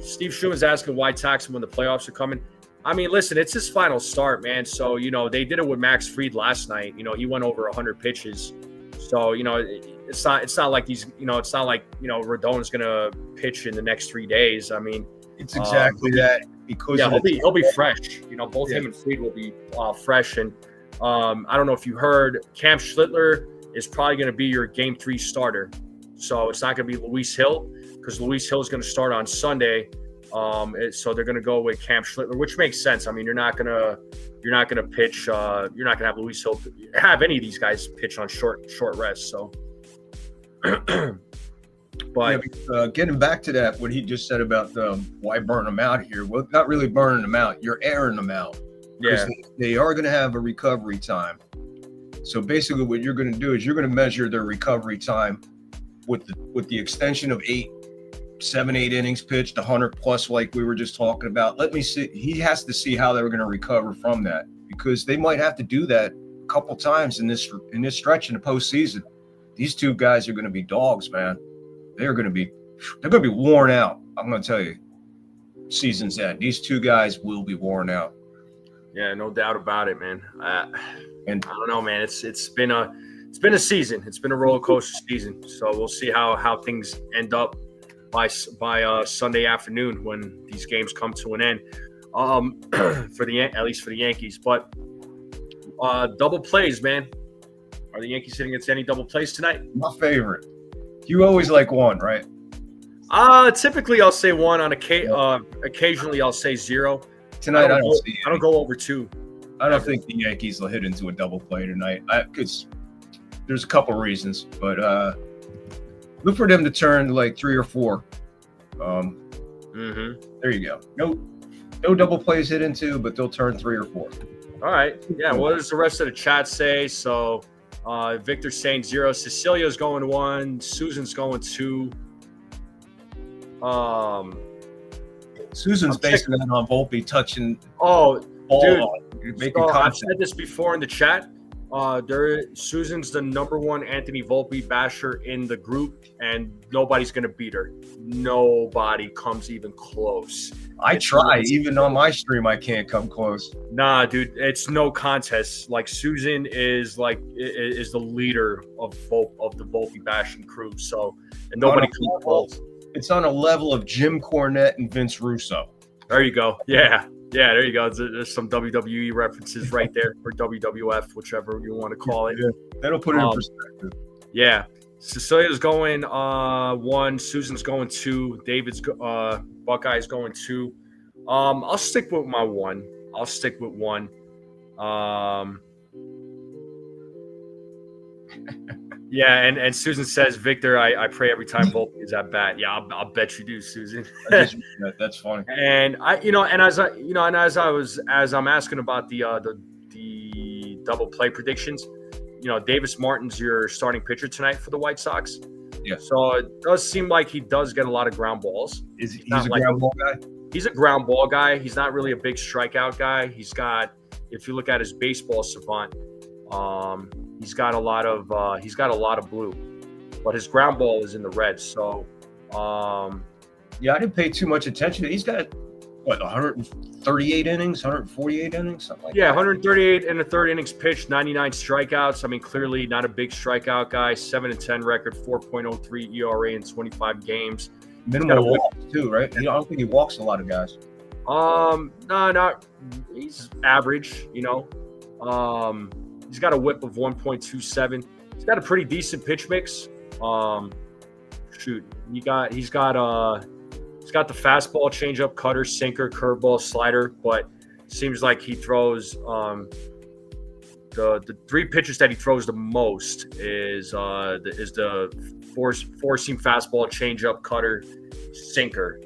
Steve Schumann's asking why tax him when the playoffs are coming. I mean, listen, it's his final start, man. So, they did it with Max Fried last night. He went over 100 pitches. So, it's not like Rodon's going to pitch in the next 3 days. I mean, It's exactly that. Because he'll be fresh. Both him and Fried will be fresh. And I don't know if you heard, Cam Schlittler is probably going to be your Game 3 starter. So it's not going to be Luis Hill, because Luis Hill is going to start on Sunday. So they're going to go with Cam Schlittler, which makes sense. I mean, you're not going to pitch. You're not going to have Luis Hill have any of these guys pitch on short rest. So, but getting back to that, what he just said about why burn them out here? Well, not really burning them out. You're airing them out. Yeah, they are going to have a recovery time. So basically, what you're going to do is you're going to measure their recovery time with the extension of 7, 8 innings pitched, 100 plus, like we were just talking about. Let me see. He has to see how they're going to recover from that, because they might have to do that a couple times in this stretch in the postseason. These two guys are going to be dogs, man. They're going to be worn out. I'm going to tell you, season's end. These two guys will be worn out. Yeah, no doubt about it, man. And I don't know, man. It's been a season. It's been a roller coaster season. So we'll see how things end up by Sunday afternoon when these games come to an end. At least for the Yankees. But double plays, man. Are the Yankees hitting against any double plays tonight? My favorite. You always like one, right? Typically I'll say one. Occasionally I'll say zero. Tonight I don't go over two. I don't think the Yankees will hit into a double play tonight. Because there's a couple reasons, but look for them to turn like 3 or 4. There you go. No double plays hit into, but they'll turn 3 or 4. All right. Yeah. What does the rest of the chat say? So Victor's saying 0. Cecilia's going 1. Susan's going 2. Susan's basing that on Volpe touching. Oh, dude. I've said this before in the chat. Susan's the number 1 Anthony Volpe basher in the group, and nobody's going to beat her. Nobody comes even close. I try. Even on my stream, I can't come close. Nah, dude, it's no contest. Like, Susan is the leader of the Volpe bashing crew. So, and nobody comes close. It's on a level of Jim Cornette and Vince Russo. There you go. Yeah, there you go. There's some WWE references right there, or WWF, whichever you want to call it. Yeah, that'll put it in perspective. Yeah. Cecilia's going 1. Susan's going 2. David's Buckeye's going 2. I'll stick with my 1. Yeah, and Susan says, Victor, I pray every time Volpe is at bat. Yeah, I'll bet you do, Susan. That's funny. And as I'm asking about the double play predictions, Davis Martin's your starting pitcher tonight for the White Sox. Yeah. So it does seem like he does get a lot of ground balls. He's a ground ball guy? He's a ground ball guy. He's not really a big strikeout guy. He's got, if you look at his baseball savant, he's got a lot of blue, but his ground ball is in the red. So, yeah, I didn't pay too much attention. He's got 138 innings, 148 innings, something like that. Yeah, 138 in the third innings pitched, 99 strikeouts. I mean, clearly not a big strikeout guy. 7-10 record, 4.03 ERA in 25 games. Minimal walks too, right? I don't think he walks a lot of guys. He's average. He's got a whip of 1.27. He's got a pretty decent pitch mix. He's got the fastball, changeup, cutter, sinker, curveball, slider, but seems like he throws the 3 pitches that he throws the most is the four-seam fastball, changeup, cutter, sinker.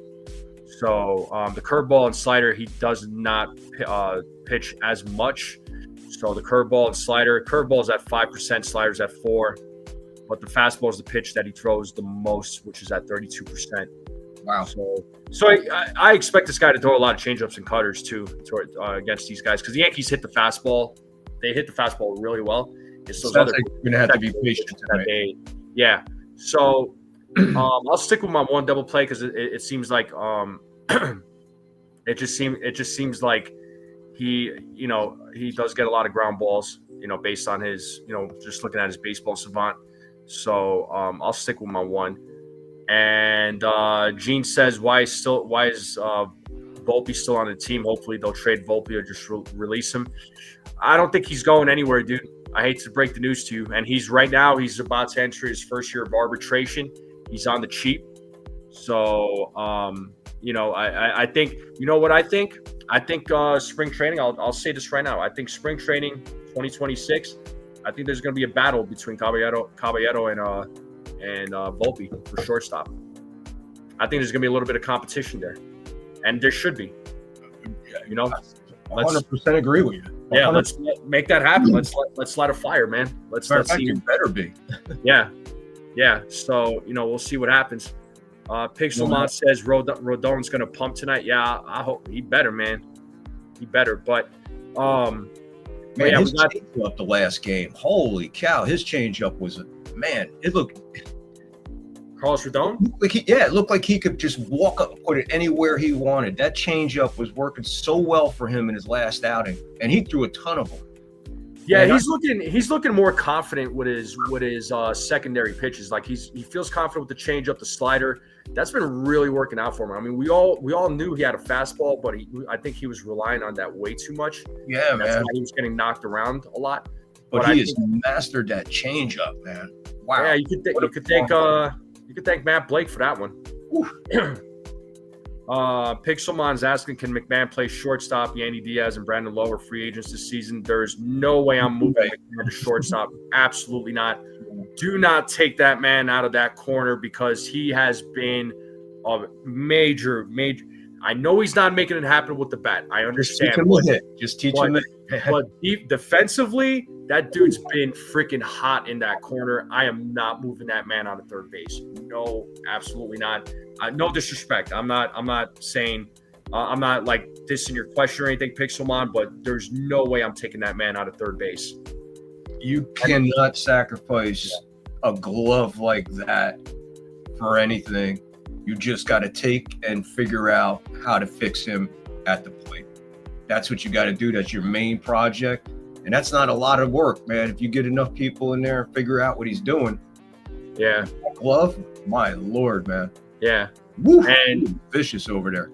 So the curveball and slider he does not pitch as much. So the curveball and slider, curveball is at 5%, slider's at 4%, but the fastball is the pitch that he throws the most, which is at 32%. Wow. So I expect this guy to throw a lot of changeups and cutters too against these guys, because the Yankees hit the fastball. They hit the fastball really well. It's those other you're gonna have to be patient tonight. So I'll stick with my 1 double play, because it seems like it just seems like he does get a lot of ground balls, based on his, just looking at his baseball savant. So I'll stick with my 1. And Gene says, why is Volpe still on the team? Hopefully they'll trade Volpe or just release him. I don't think he's going anywhere, dude. I hate to break the news to you. And he's about to enter his first year of arbitration. He's on the cheap. So, I think, you know what I think? I think spring training, I'll say this right now. I think spring training 2026, I think there's going to be a battle between Caballero and Volpe for shortstop. I think there's going to be a little bit of competition there. And there should be. You know? 100% agree with you. 100%. Yeah, let's make that happen. Let's light a fire, man. Let's see. It better be. Yeah. So we'll see what happens. Pixelmon says Rodon's gonna pump tonight. Yeah, I hope he better, man. He better. But his changeup the last game. Holy cow! His changeup was it looked. Carlos Rodon? It looked like he could just walk up and put it anywhere he wanted. That changeup was working so well for him in his last outing, and he threw a ton of them. Yeah, he's looking more confident with his secondary pitches. Like he feels confident with the changeup, the slider. That's been really working out for him. I mean, we all knew he had a fastball, but I think he was relying on that way too much. Yeah, That's why he was getting knocked around a lot. But he has mastered that changeup, man. Wow. Yeah, you could thank Matt Blake for that one. Pixelmon's asking, can McMahon play shortstop? Yandy Diaz and Brandon Lowe are free agents this season. There's no way I'm moving McMahon to shortstop. Absolutely not. Do not take that man out of that corner because he has been a major. I know he's not making it happen with the bat. I understand. Just teach him it. But defensively, that dude's been freaking hot in that corner. I am not moving that man out of third base. No, absolutely not. No disrespect. I'm not saying I'm not like dissing your question or anything, Pixelmon, but there's no way I'm taking that man out of third base. You cannot sacrifice a glove like that for anything. You just got to take and figure out how to fix him at the plate. That's what you got to do. That's your main project. And that's not a lot of work, man. If you get enough people in there and figure out what he's doing. Yeah. That glove, my Lord, man. Yeah. Woo, and vicious over there.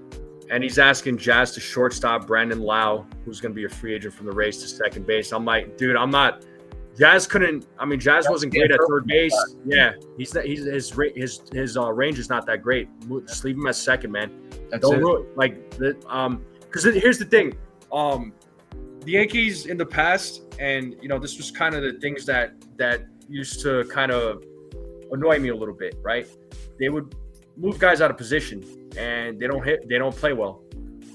And he's asking Jazz to shortstop Brandon Lau, who's going to be a free agent from the Rays to second base. I'm like, dude, I'm not. Jazz wasn't great at third base. Yeah, his range is not that great. Just leave him at second, man. That's it. Because here's the thing, the Yankees in the past, and this was kind of the things that used to kind of annoy me a little bit, right? They would move guys out of position, and they don't play well.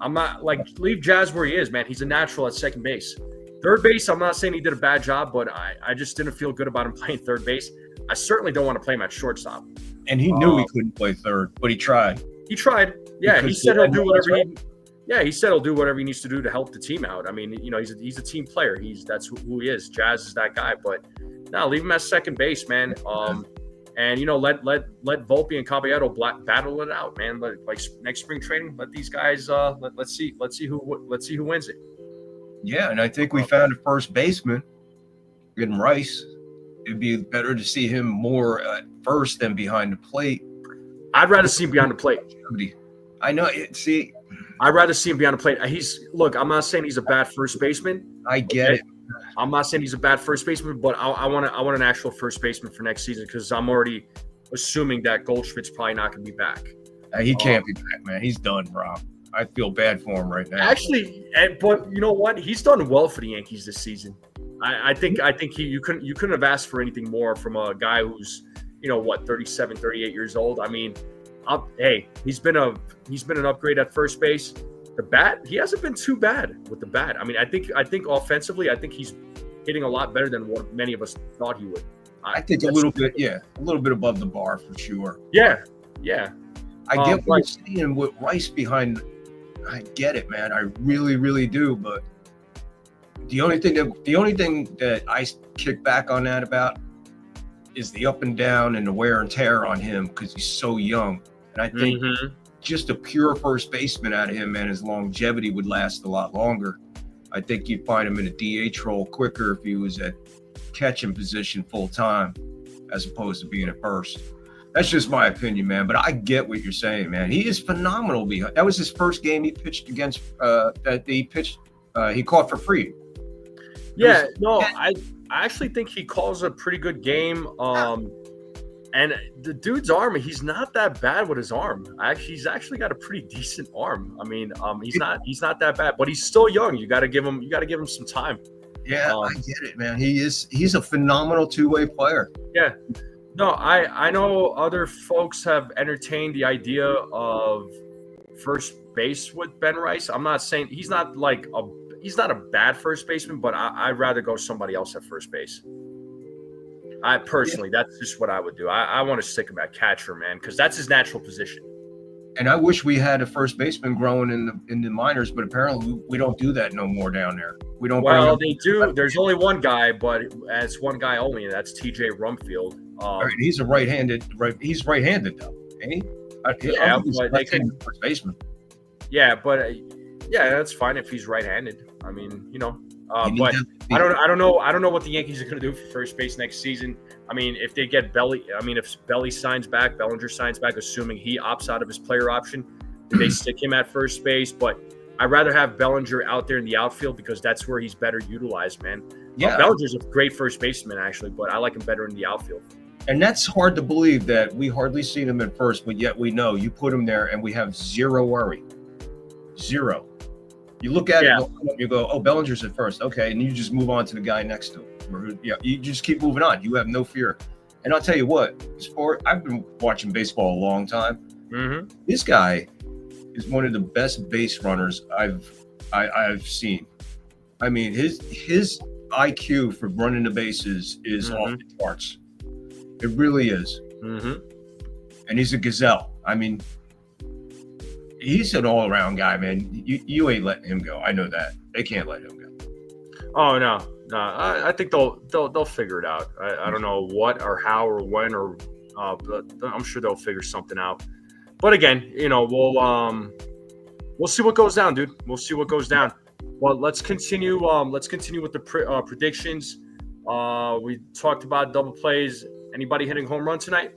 I'm not leave Jazz where he is, man. He's a natural at second base. Third base, I'm not saying he did a bad job, but I just didn't feel good about him playing third base. I certainly don't want to play him at shortstop. And he knew he couldn't play third, but he tried. Yeah, he said he'll do whatever he said he'll do whatever he needs to do to help the team out. I mean, he's a team player. That's who he is. Jazz is that guy, but no, leave him at second base, man. And let Volpe and Caballero battle it out, man. Like next spring training, let these guys let's see who wins it. Yeah, and I think we found a first baseman in Rice. It'd be better to see him more at first than behind the plate. I'd rather see him behind the plate. I know. I'd rather see him behind the plate. I'm not saying he's a bad first baseman. I get it. I'm not saying he's a bad first baseman, but I want an actual first baseman for next season because I'm already assuming that Goldschmidt's probably not going to be back. He can't be back, man. He's done, bro. I feel bad for him right now. Actually, but you know what? He's done well for the Yankees this season. I think you couldn't have asked for anything more from a guy who's 37, 38 years old. I mean, he's been an upgrade at first base. The bat, he hasn't been too bad with the bat. I mean, I think offensively, I think he's hitting a lot better than what many of us thought he would. I think a little bit above the bar for sure. Yeah. I get what you're saying with Rice behind. I get it, man. I really, really do. But the only thing that I kick back on that about is the up and down and the wear and tear on him because he's so young. And I think just a pure first baseman out of him, man, his longevity would last a lot longer. I think you'd find him in a DH role quicker if he was at catching position full time as opposed to being at first. That's just my opinion, man. But I get what you're saying, man. He is phenomenal. That was his first game he pitched against. He caught for free. Yeah, I actually think he calls a pretty good game. And the dude's arm, he's not that bad with his arm. He's actually got a pretty decent arm. I mean, he's not that bad, but he's still young. You got to give him some time. Yeah, I get it, man. He's a phenomenal two-way player. Yeah. No, I know other folks have entertained the idea of first base with Ben Rice. I'm not saying he's not a bad first baseman, but I'd rather go somebody else at first base. I personally, that's just what I would do. I want to stick him at catcher, man, because that's his natural position. And I wish we had a first baseman growing in the minors, but apparently we don't do that no more down there. We don't. Well, they do. There's only one guy, but it's one guy only, and that's TJ Rumfield. He's a right-handed. He's right-handed though, ain't he? Yeah, but they can first baseman. Yeah, but that's fine if he's right-handed. I mean, but I don't know what the Yankees are going to do for first base next season. I mean, if they get if Belly signs back, Bellinger signs back, assuming he opts out of his player option, do they stick him at first base? But I'd rather have Bellinger out there in the outfield because that's where he's better utilized, man. Yeah, Bellinger's a great first baseman actually, but I like him better in the outfield. And that's hard to believe that we hardly seen him at first, but yet we know you put him there and we have zero worry. Zero. You look at it, you go, oh, Bellinger's at first. Okay. And you just move on to the guy next to him. You just keep moving on. You have no fear. And I'll tell you what, I've been watching baseball a long time. Mm-hmm. This guy is one of the best base runners I've seen. I mean, his IQ for running the bases is off the charts. It really is. Mm-hmm. And he's a gazelle. I mean, he's an all-around guy, man. You ain't letting him go. I know that. They can't let him go. Oh, no. I think they'll figure it out. I don't know what or how or when but I'm sure they'll figure something out. But again, we'll see what goes down, dude. We'll see what goes down. Well, let's continue. Let's continue with the predictions. We talked about double plays. Anybody hitting home run tonight?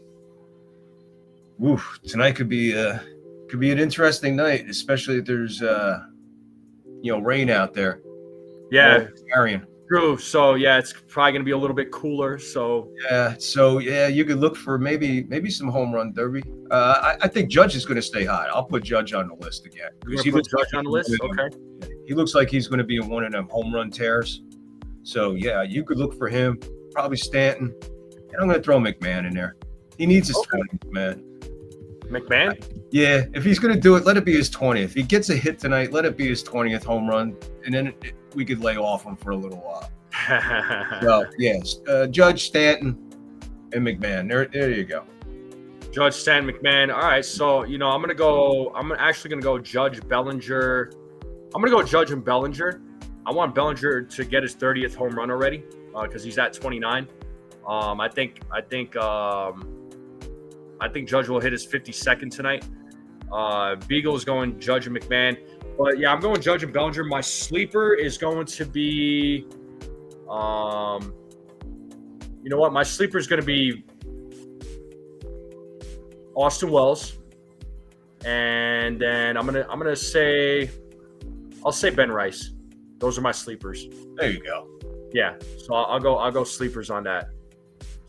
Oof, tonight could be an interesting night, especially if there's rain out there. Yeah, carrying. True. So it's probably gonna be a little bit cooler. So you could look for maybe some home run derby. I think Judge is going to stay hot. I'll put Judge on the list again. He looks Judge on the list. Okay. He looks like he's going to be in one of them home run tears. So you could look for him. Probably Stanton, and I'm going to throw McMahon in there. He needs his 20th, man. McMahon? Yeah, if he's going to do it, let it be his 20th. If he gets a hit tonight, let it be his 20th home run, and then we could lay off him for a little while. So, yes, Judge, Stanton, and McMahon. There you go. Judge, Stanton, McMahon. All right, so, I'm actually going to go Judge, Bellinger. I'm going to go Judge and Bellinger. I want Bellinger to get his 30th home run already because he's at 29. I think Judge will hit his 52nd tonight. Beagle is going Judge and McMahon. But, I'm going Judge and Bellinger. My sleeper is going to be my sleeper is going to be Austin Wells. And then I'll say Ben Rice. Those are my sleepers. There you go. Yeah. So I'll go sleepers on that.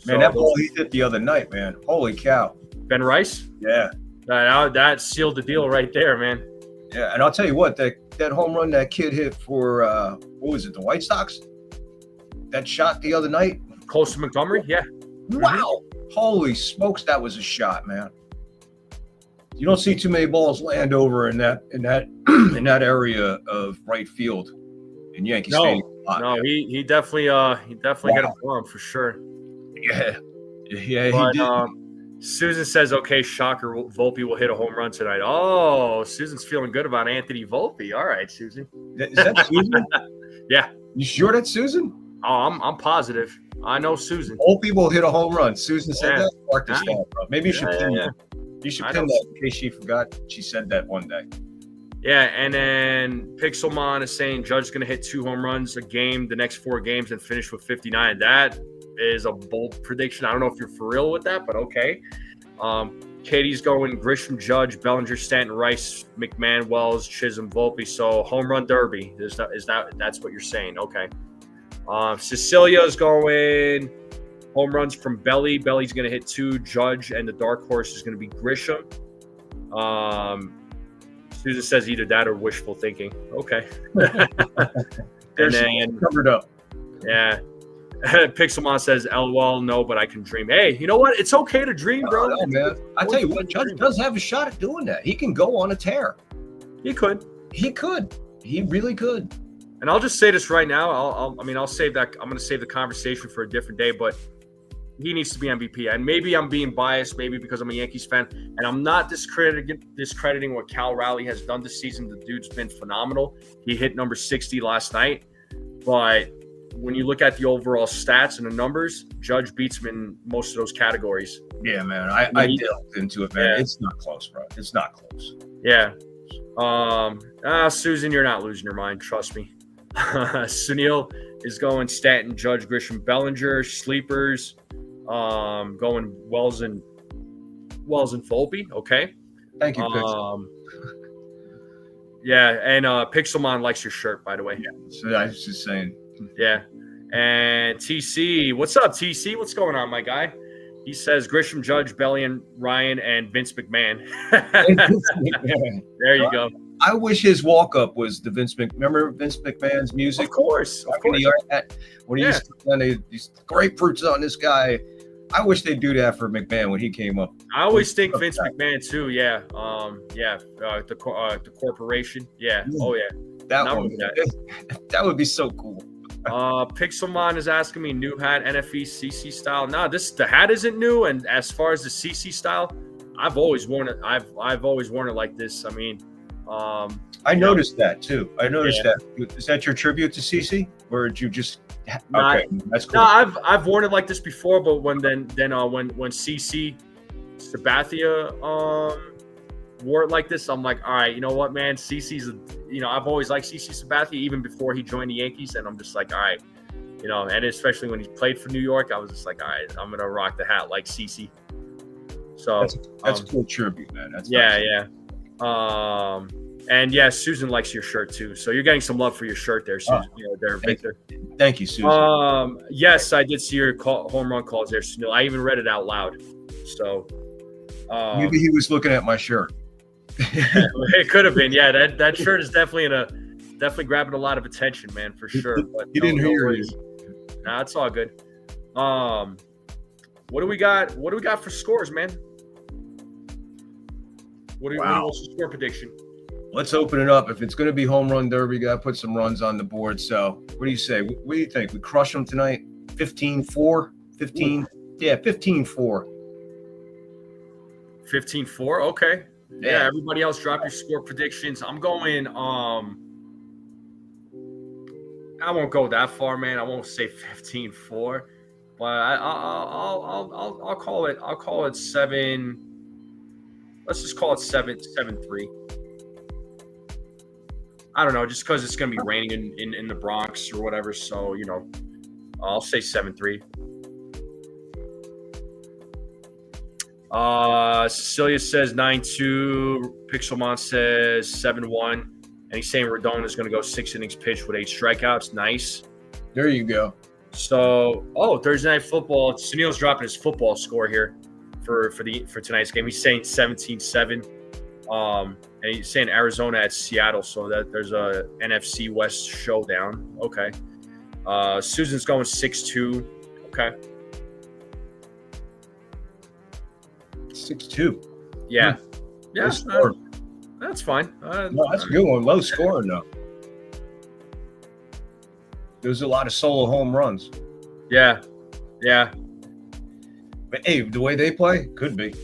Man, that ball he hit the other night, man. Holy cow. Ben Rice? Yeah. That sealed the deal right there, man. Yeah, and I'll tell you what, that home run that kid hit for, what was it, the White Sox? That shot the other night? Close to Montgomery? Yeah. Wow. Holy smokes, that was a shot, man. You don't see too many balls land over in that area of right field in Yankee Stadium. No, he definitely hit a bomb for sure. Yeah, but, he did. Susan says, okay, shocker, Volpe will hit a home run tonight. Oh, Susan's feeling good about Anthony Volpe. All right, Susan. Is that Susan? Yeah. You sure that's Susan? Oh, I'm positive. I know Susan. Volpe will hit a home run. Susan said that. Mark this down, bro. Maybe you should pin that. You should pin that in case she forgot she said that one day. Yeah, and then Pixelmon is saying Judge's going to hit 2 home runs a game the next 4 games and finish with 59. That is a bold prediction. I don't know if you're for real with that, but okay. Katie's going Grisham, Judge, Bellinger, Stanton, Rice, McMahon, Wells, Chisholm, Volpe. So home run derby. That's what you're saying? Okay. Cecilia's going home runs from Belly. Belly's going to hit 2. Judge, and the dark horse is going to be Grisham. Susan says either that or wishful thinking. Okay. And then covered up. Yeah. Pixelmon says, LOL, no, but I can dream. Hey, you know what? It's okay to dream, bro. No, man. I tell you what, Judge does have a shot at doing that. He can go on a tear. He could. He really could. And I'll just say this right now. I'll save that. I'm going to save the conversation for a different day, but he needs to be MVP. And maybe I'm being biased, maybe because I'm a Yankees fan, and I'm not discrediting what Cal Raleigh has done this season. The dude's been phenomenal. He hit number 60 last night, but when you look at the overall stats and the numbers, Judge beats him in most of those categories. Yeah, man. I delved into it, man. Yeah. It's not close, bro. It's not close. Yeah. Susan, you're not losing your mind. Trust me. Sunil is going Stanton, Judge, Grisham, Bellinger, sleepers. Going Wells and Volpe. Okay. Thank you, Pixel. Yeah, and Pixelmon likes your shirt, by the way. Yeah, so I was just saying. Yeah. And TC, what's up, TC? What's going on, my guy? He says Grisham, Judge, Bellion, Ryan, and Vince McMahon. There you go. I wish his walk-up was the remember Vince McMahon's music? Of course. When he used to put these grapefruits on this guy. I wish they'd do that for McMahon when he came up. I always think Vince McMahon too. Yeah. The corporation. Yeah. Oh yeah. That would be so cool. Pixelmon is asking me new hat NFE CC style. No, the hat isn't new. And as far as the CC style, I've always worn it. I've always worn it like this. I mean, I noticed that too. I noticed that. Is that your tribute to CC, or did you just? Okay, that's cool. No, I've worn it like this before, but when CC Sabathia wore it like this, I'm like, all right, you know what, man, CC's I've always liked CC Sabathia even before he joined the Yankees, and I'm just like, all right, and especially when he played for New York, I was just like, all right, I'm gonna rock the hat like CC. So that's a cool tribute, man. That's yeah. And yeah, Susan likes your shirt too. So you're getting some love for your shirt there, Susan. Victor. Thank you, Susan. Yes, I did see your home run calls there, Snell. I even read it out loud. So maybe he was looking at my shirt. It could have been. Yeah, that shirt is definitely grabbing a lot of attention, man, for sure. But he didn't hear you. Nah, it's all good. What do we got? What do we got for scores, man? What's the score prediction? Let's open it up. If it's going to be home run derby, got to put some runs on the board. So what do you say? What do you think? We crush them tonight? 15-4? 15? Yeah, 15-4. 15-4? Okay. Yeah, everybody else drop your score predictions. I'm going I won't go that far, man. I won't say 15-4, but I'll call it 7. Let's just call it 7-3. I don't know, just because it's going to be raining in the Bronx or whatever. So, I'll say 7-3. Cecilia says 9-2. Pixelmon says 7-1. And he's saying Rodon is going to go 6 innings pitched with 8 strikeouts. Nice. There you go. So, Thursday Night Football. Sunil's dropping his football score here for tonight's game. He's saying 17-7. And he's saying Arizona at Seattle, so that there's a NFC West showdown. Okay. Susan's going 6-2. Okay. 6-2. Yeah. Yeah. That's fine. No, that's a good one. Low scoring, though. There's a lot of solo home runs. Yeah. Yeah. But hey, the way they play, could be.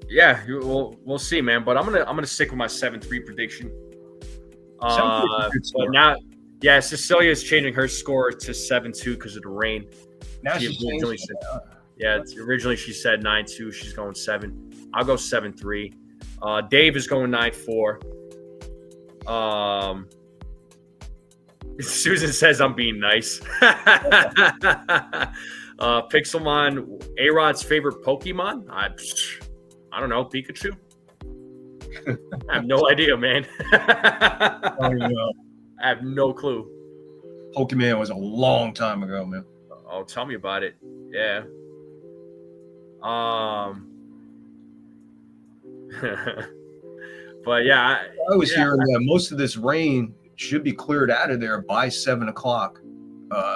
Yeah, we'll see, man. But I'm gonna stick with my 7-3 prediction. But now, yeah, Cecilia is changing her score to 7-2 because of the rain. Now she's originally said, originally she said 9-2. She's going 7. I'll go 7-3. Dave is going 9-4. Susan says I'm being nice. Pixelmon, A-Rod's favorite Pokemon? I don't know, Pikachu? I have no idea, man. I have no clue. Pokemon was a long time ago, man. Oh, tell me about it. Yeah. But yeah, I was hearing that most of this rain should be cleared out of there by 7 o'clock.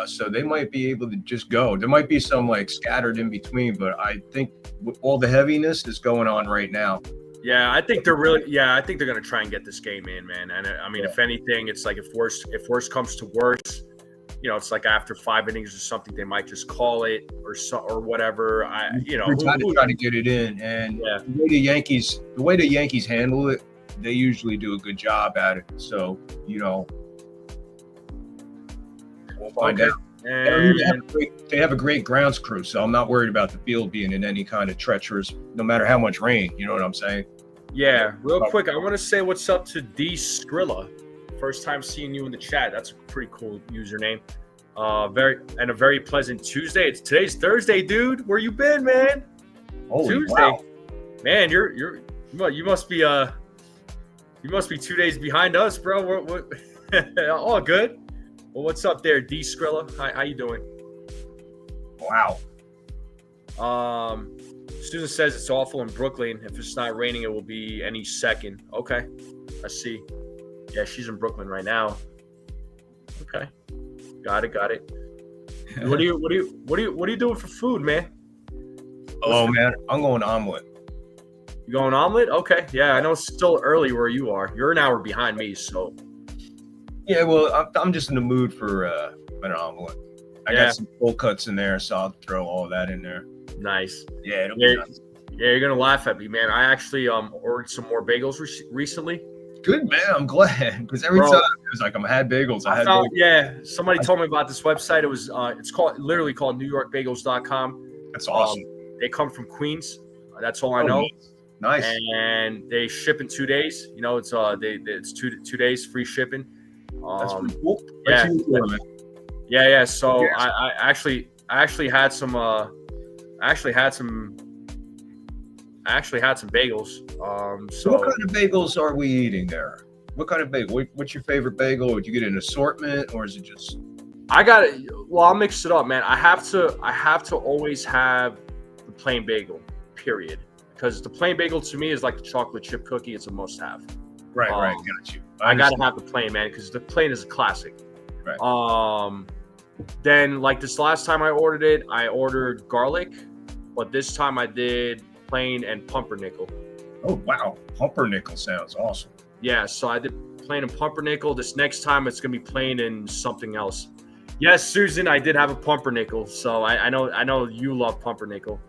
So they might be able to just go. There might be some like scattered in between, but I think with all the heaviness that's going on right now. Yeah, I think they're I think they're gonna try and get this game in, man. And I mean, if anything, it's like if worse comes to worse, it's like after 5 innings or something, they might just call it or whatever. We're trying to get it in, and the way the Yankees handle it, they usually do a good job at it. So we'll find out. And they have a great grounds crew, so I'm not worried about the field being in any kind of treacherous, no matter how much rain. You know what I'm saying? Yeah. Real quick, I want to say what's up to D Skrilla. First time seeing you in the chat. That's a pretty cool username. A very pleasant Tuesday. Today's Thursday, dude. Where you been, man? Holy Tuesday, wow. Man. You must be 2 days behind us, bro. What all good. Well, what's up there, D Skrilla? How you doing? Wow. Susan says it's awful in Brooklyn. If it's not raining, it will be any second. Okay, I see. Yeah, she's in Brooklyn right now. Okay, got it. What are you doing for food, man? Man, I'm going omelet. You going omelet? Okay, yeah. I know it's still early where you are. You're an hour behind me, so. Yeah, well, I'm just in the mood for an omelet. I got some cold cuts in there, so I'll throw all that in there. Nice. Yeah, it'll be nice. Yeah, you're gonna laugh at me, man. I actually ordered some more bagels recently. Good, man. I'm glad, because every time it was like I had bagels. Bagels. Yeah, somebody told me about this website. It was it's literally called NewYorkBagels.com. That's awesome. They come from Queens. That's all I know. Nice. And they ship in 2 days. It's it's 2 days free shipping. That's pretty cool. Yeah. So I actually had some bagels. So what kind of bagels are we eating there? What kind of bagel? What's your favorite bagel? Would you get an assortment, or is it just? I got it. Well, I'll mix it up, man. I have to always have the plain bagel, period. Because the plain bagel to me is like the chocolate chip cookie. It's a must-have. Right. Got you. I gotta have the plain, man, because the plain is a classic. Right. Then like this last time I ordered it, I ordered garlic, but this time I did plain and pumpernickel. Oh wow, pumpernickel sounds awesome. Yeah, so I did plain and pumpernickel. This next time it's gonna be plain and something else. Yes, Susan, I did have a pumpernickel, so I know you love pumpernickel.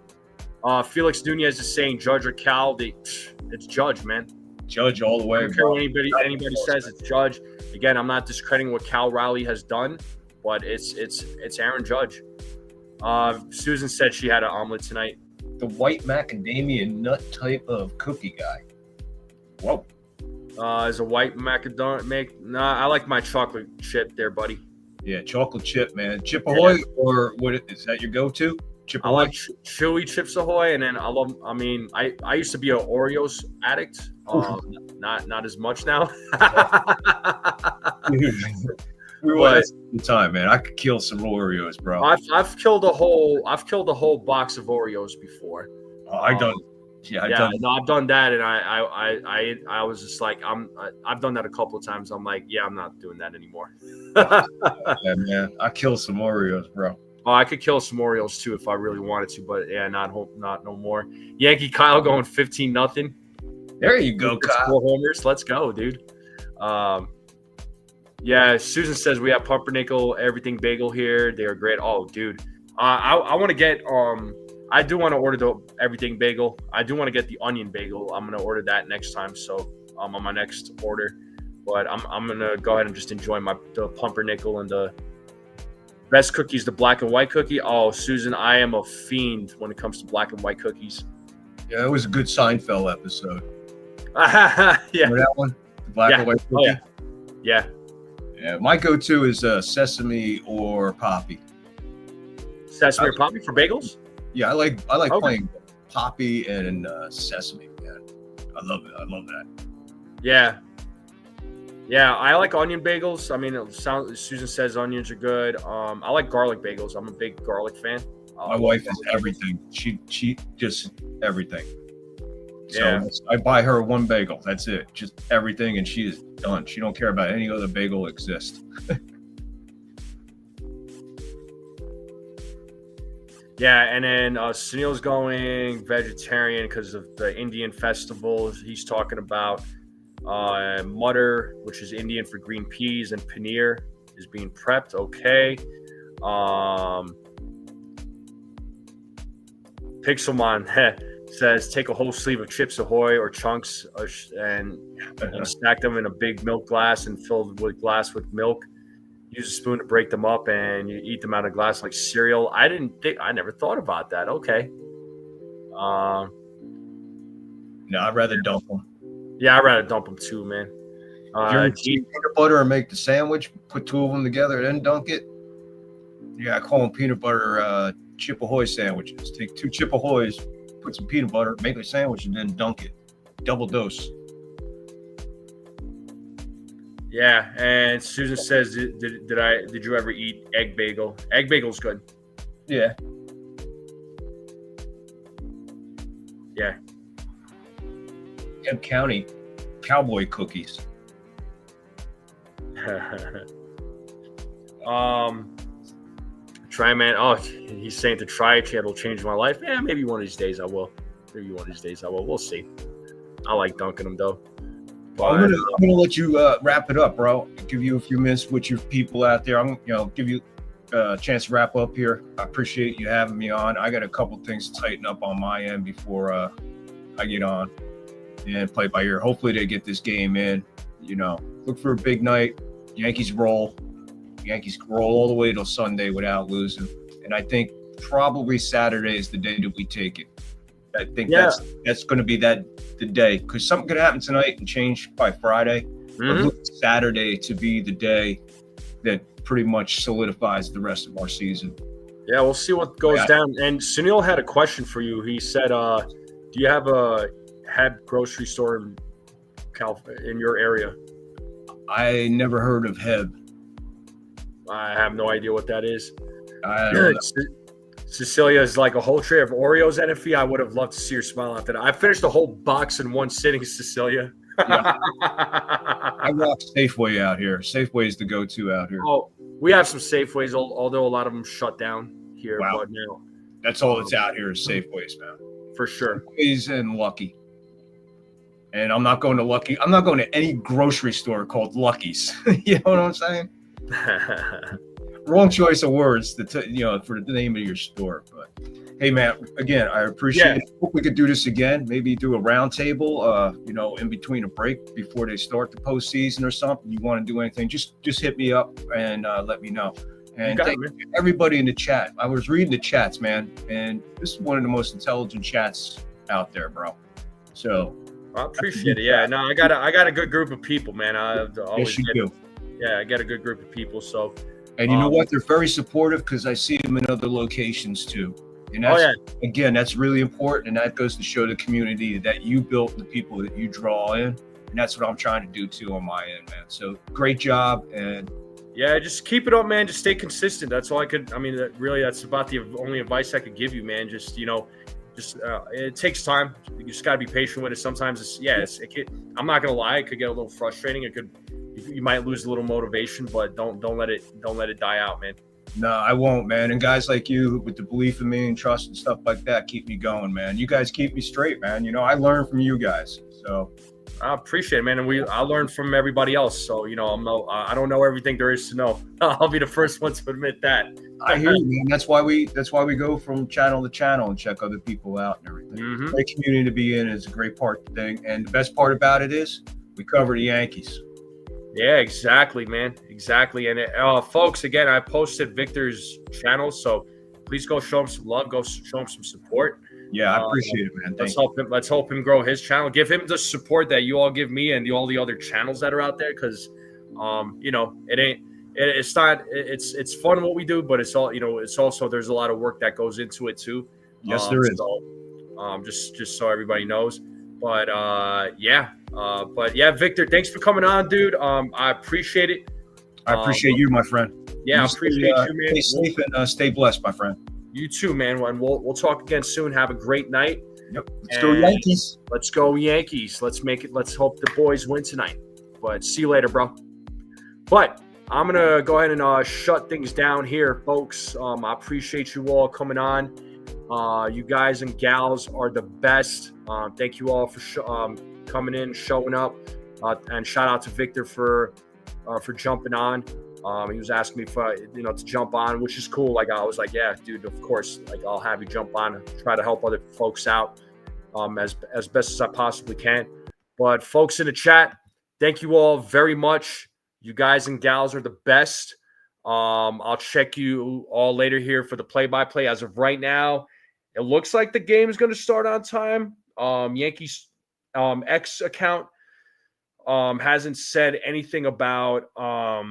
Felix Nunez is saying Judge or Cal. It's Judge, man. Judge all the way. I don't care what anybody says. It's Judge. Again, I'm not discrediting what Cal Raleigh has done, but it's Aaron Judge. Susan said she had an omelet tonight. The white macadamia nut type of cookie guy. Whoa. Is a white macadamia? Nah, I like my chocolate chip there, buddy. Yeah, chocolate chip, man. Chip Ahoy, or what is that your go-to? Chip Ahoy? I like chewy Chips Ahoy, and then I used to be an Oreos addict. Not as much now. We were at the time, man. I could kill some Oreos, bro. I've killed a whole box of Oreos before. I've done that, and I was just like, I've done that a couple of times. I'm like, yeah, I'm not doing that anymore. Yeah, man, I kill some Oreos, bro. Oh, I could kill some Oreos too if I really wanted to, but yeah, not no more. Yankee Kyle going 15-0. There you go, Kyle. 4 homers. Let's go, dude. Yeah, Susan says we have pumpernickel everything bagel here. They are great. Oh, dude, I want to get I do want to order the everything bagel. I do want to get the onion bagel. I'm gonna order that next time. So on my next order, but I'm gonna go ahead and just enjoy the pumpernickel and the best cookies, the black and white cookie. Oh, Susan, I am a fiend when it comes to black and white cookies. Yeah, it was a good Seinfeld episode. Yeah, remember that one? The black and white cookie. Oh, yeah. Yeah, my go-to is sesame or poppy. Sesame or poppy for bagels? Yeah, I like Okay. playing poppy and sesame, man. I love it. I love that. Yeah. Yeah, I like onion bagels. I mean, Susan says onions are good. I like garlic bagels. I'm a big garlic fan. My wife is everything. She just everything. So Yeah. I buy her one bagel. That's it. Just everything, and she is done. She don't care about any other bagel exists. Yeah, and then Sunil's going vegetarian because of the Indian festivals. He's talking about mutter, which is Indian for green peas, and paneer is being prepped. Okay. Pixelmon says take a whole sleeve of Chips Ahoy or chunks and stack them in a big milk glass and fill the glass with milk. Use a spoon to break them up and you eat them out of glass like cereal. I never thought about that. Okay. No, I'd rather dump them. Yeah, I'd rather dump them too, man. If you're eating peanut butter and make the sandwich, put two of them together, then dunk it. Yeah, I call them peanut butter Chip Ahoy sandwiches. Take 2 Chip Ahoys, put some peanut butter, make a sandwich, and then dunk it. Double dose. Yeah, and Susan says, did you ever eat egg bagel? Egg bagel's good. Yeah. Yeah. Kemp County cowboy cookies. Try, man. Oh, he's saying to try it. It'll change my life. Yeah, maybe one of these days I will. We'll see. I like dunking them though. But, I'm gonna let you wrap it up, bro. Give you a few minutes with your people out there. I'm give you a chance to wrap up here. I appreciate you having me on. I got a couple things to tighten up on my end before I get on and play by ear. Hopefully they get this game in. Look for a big night. Yankees roll. Yankees roll all the way till Sunday without losing. And I think probably Saturday is the day that we take it. I think that's going to be the day, because something could happen tonight and change by Friday. But look at Saturday to be the day that pretty much solidifies the rest of our season. Yeah, we'll see what goes down. And Sunil had a question for you. He said, do you have a Heb grocery store in your area? I never heard of Heb. I have no idea what that is. I don't know. Cecilia is like a whole tray of Oreos, NFE. I would have loved to see her smile after that. I finished a whole box in one sitting, Cecilia. Yeah. I rock Safeway out here. Safeway is the go-to out here. Oh, we have some Safeways, although a lot of them shut down here. Wow. But now, that's all that's out here is Safeways, man. For sure. Safeways and Lucky. And I'm not going to Lucky. I'm not going to any grocery store called Lucky's. You know what I'm saying? Wrong choice of words for the name of your store. But hey, man, again, I appreciate it. Hope we could do this again. Maybe do a round table, in between a break before they start the postseason or something. You want to do anything, just hit me up and let me know. And thank everybody in the chat. I was reading the chats, man, and this is one of the most intelligent chats out there, bro. So I appreciate it. Yeah, no, I got a good group of people, man. Yes, you do. Yeah, I got a good group of people. So, and you know what? They're very supportive because I see them in other locations too. And that's, again, that's really important. And that goes to show the community that you built, the people that you draw in. And that's what I'm trying to do too on my end, man. So great job. And yeah, just keep it up, man. Just stay consistent. That's all I could. I mean, that's about the only advice I could give you, man. Just, it takes time. You just got to be patient with it. Sometimes I'm not going to lie. It could get a little frustrating. You might lose a little motivation, but don't let it die out, man. No, I won't, man. And guys like you with the belief in me and trust and stuff like that keep me going, man. You guys keep me straight, man. I learn from you guys. So I appreciate it, man. And I learn from everybody else. So, I don't know everything there is to know. I'll be the first one to admit that. I hear you, man. That's why we go from channel to channel and check other people out and everything. Great community to be in is a great part of the thing. And the best part about it is we cover the Yankees. Yeah, exactly, man. Exactly. And folks, again, I posted Victor's channel, so please go show him some love. Go show him some support. Yeah, I appreciate it, man. Let's help him grow his channel. Give him the support that you all give me and all the other channels that are out there, because, it it's not. It's fun what we do, but it's all it's also there's a lot of work that goes into it too. Yes, there is. So, just so everybody knows. But Victor, thanks for coming on, dude. I appreciate it. I appreciate you, my friend. Yeah, I appreciate you, man. Stay safe and stay blessed, my friend. You too, man. We'll talk again soon. Have a great night. Yep. Let's go Yankees. Let's go Yankees. Let's make it. Let's hope the boys win tonight. But see you later, bro. But I'm gonna go ahead and shut things down here, folks. I appreciate you all coming on. You guys and gals are the best. Thank you all for coming in, showing up, and shout out to Victor for jumping on. He was asking me for to jump on, which is cool. Like I was like, yeah, dude, of course. Like I'll have you jump on, try to help other folks out as best as I possibly can. But folks in the chat, thank you all very much. You guys and gals are the best. I'll check you all later here for the play-by-play. As of right now, it looks like the game is going to start on time. Yankees X account hasn't said anything about a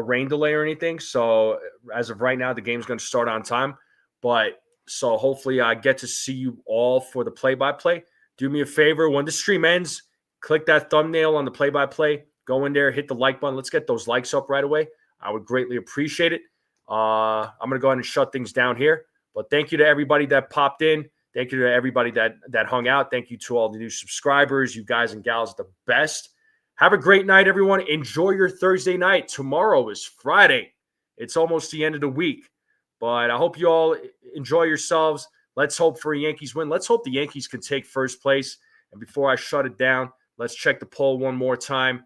rain delay or anything. So as of right now, the game's going to start on time. But so hopefully I get to see you all for the play-by-play. Do me a favor, when the stream ends, click that thumbnail on the play-by-play. Go in there, hit the like button. Let's get those likes up right away. I would greatly appreciate it. I'm going to go ahead and shut things down here. But thank you to everybody that popped in. Thank you to everybody that hung out. Thank you to all the new subscribers. You guys and gals are the best. Have a great night, everyone. Enjoy your Thursday night. Tomorrow is Friday. It's almost the end of the week. But I hope you all enjoy yourselves. Let's hope for a Yankees win. Let's hope the Yankees can take first place. And before I shut it down, let's check the poll one more time.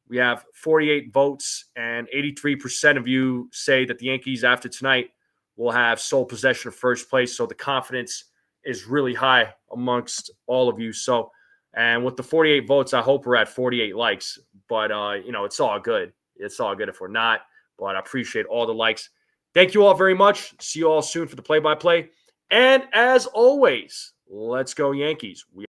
We have 48 votes, and 83% of you say that the Yankees, after tonight, will have sole possession of first place. So the confidence is really high amongst all of you. So, and with the 48 votes, I hope we're at 48 likes. But, it's all good. It's all good if we're not. But I appreciate all the likes. Thank you all very much. See you all soon for the play-by-play. And as always, let's go Yankees. We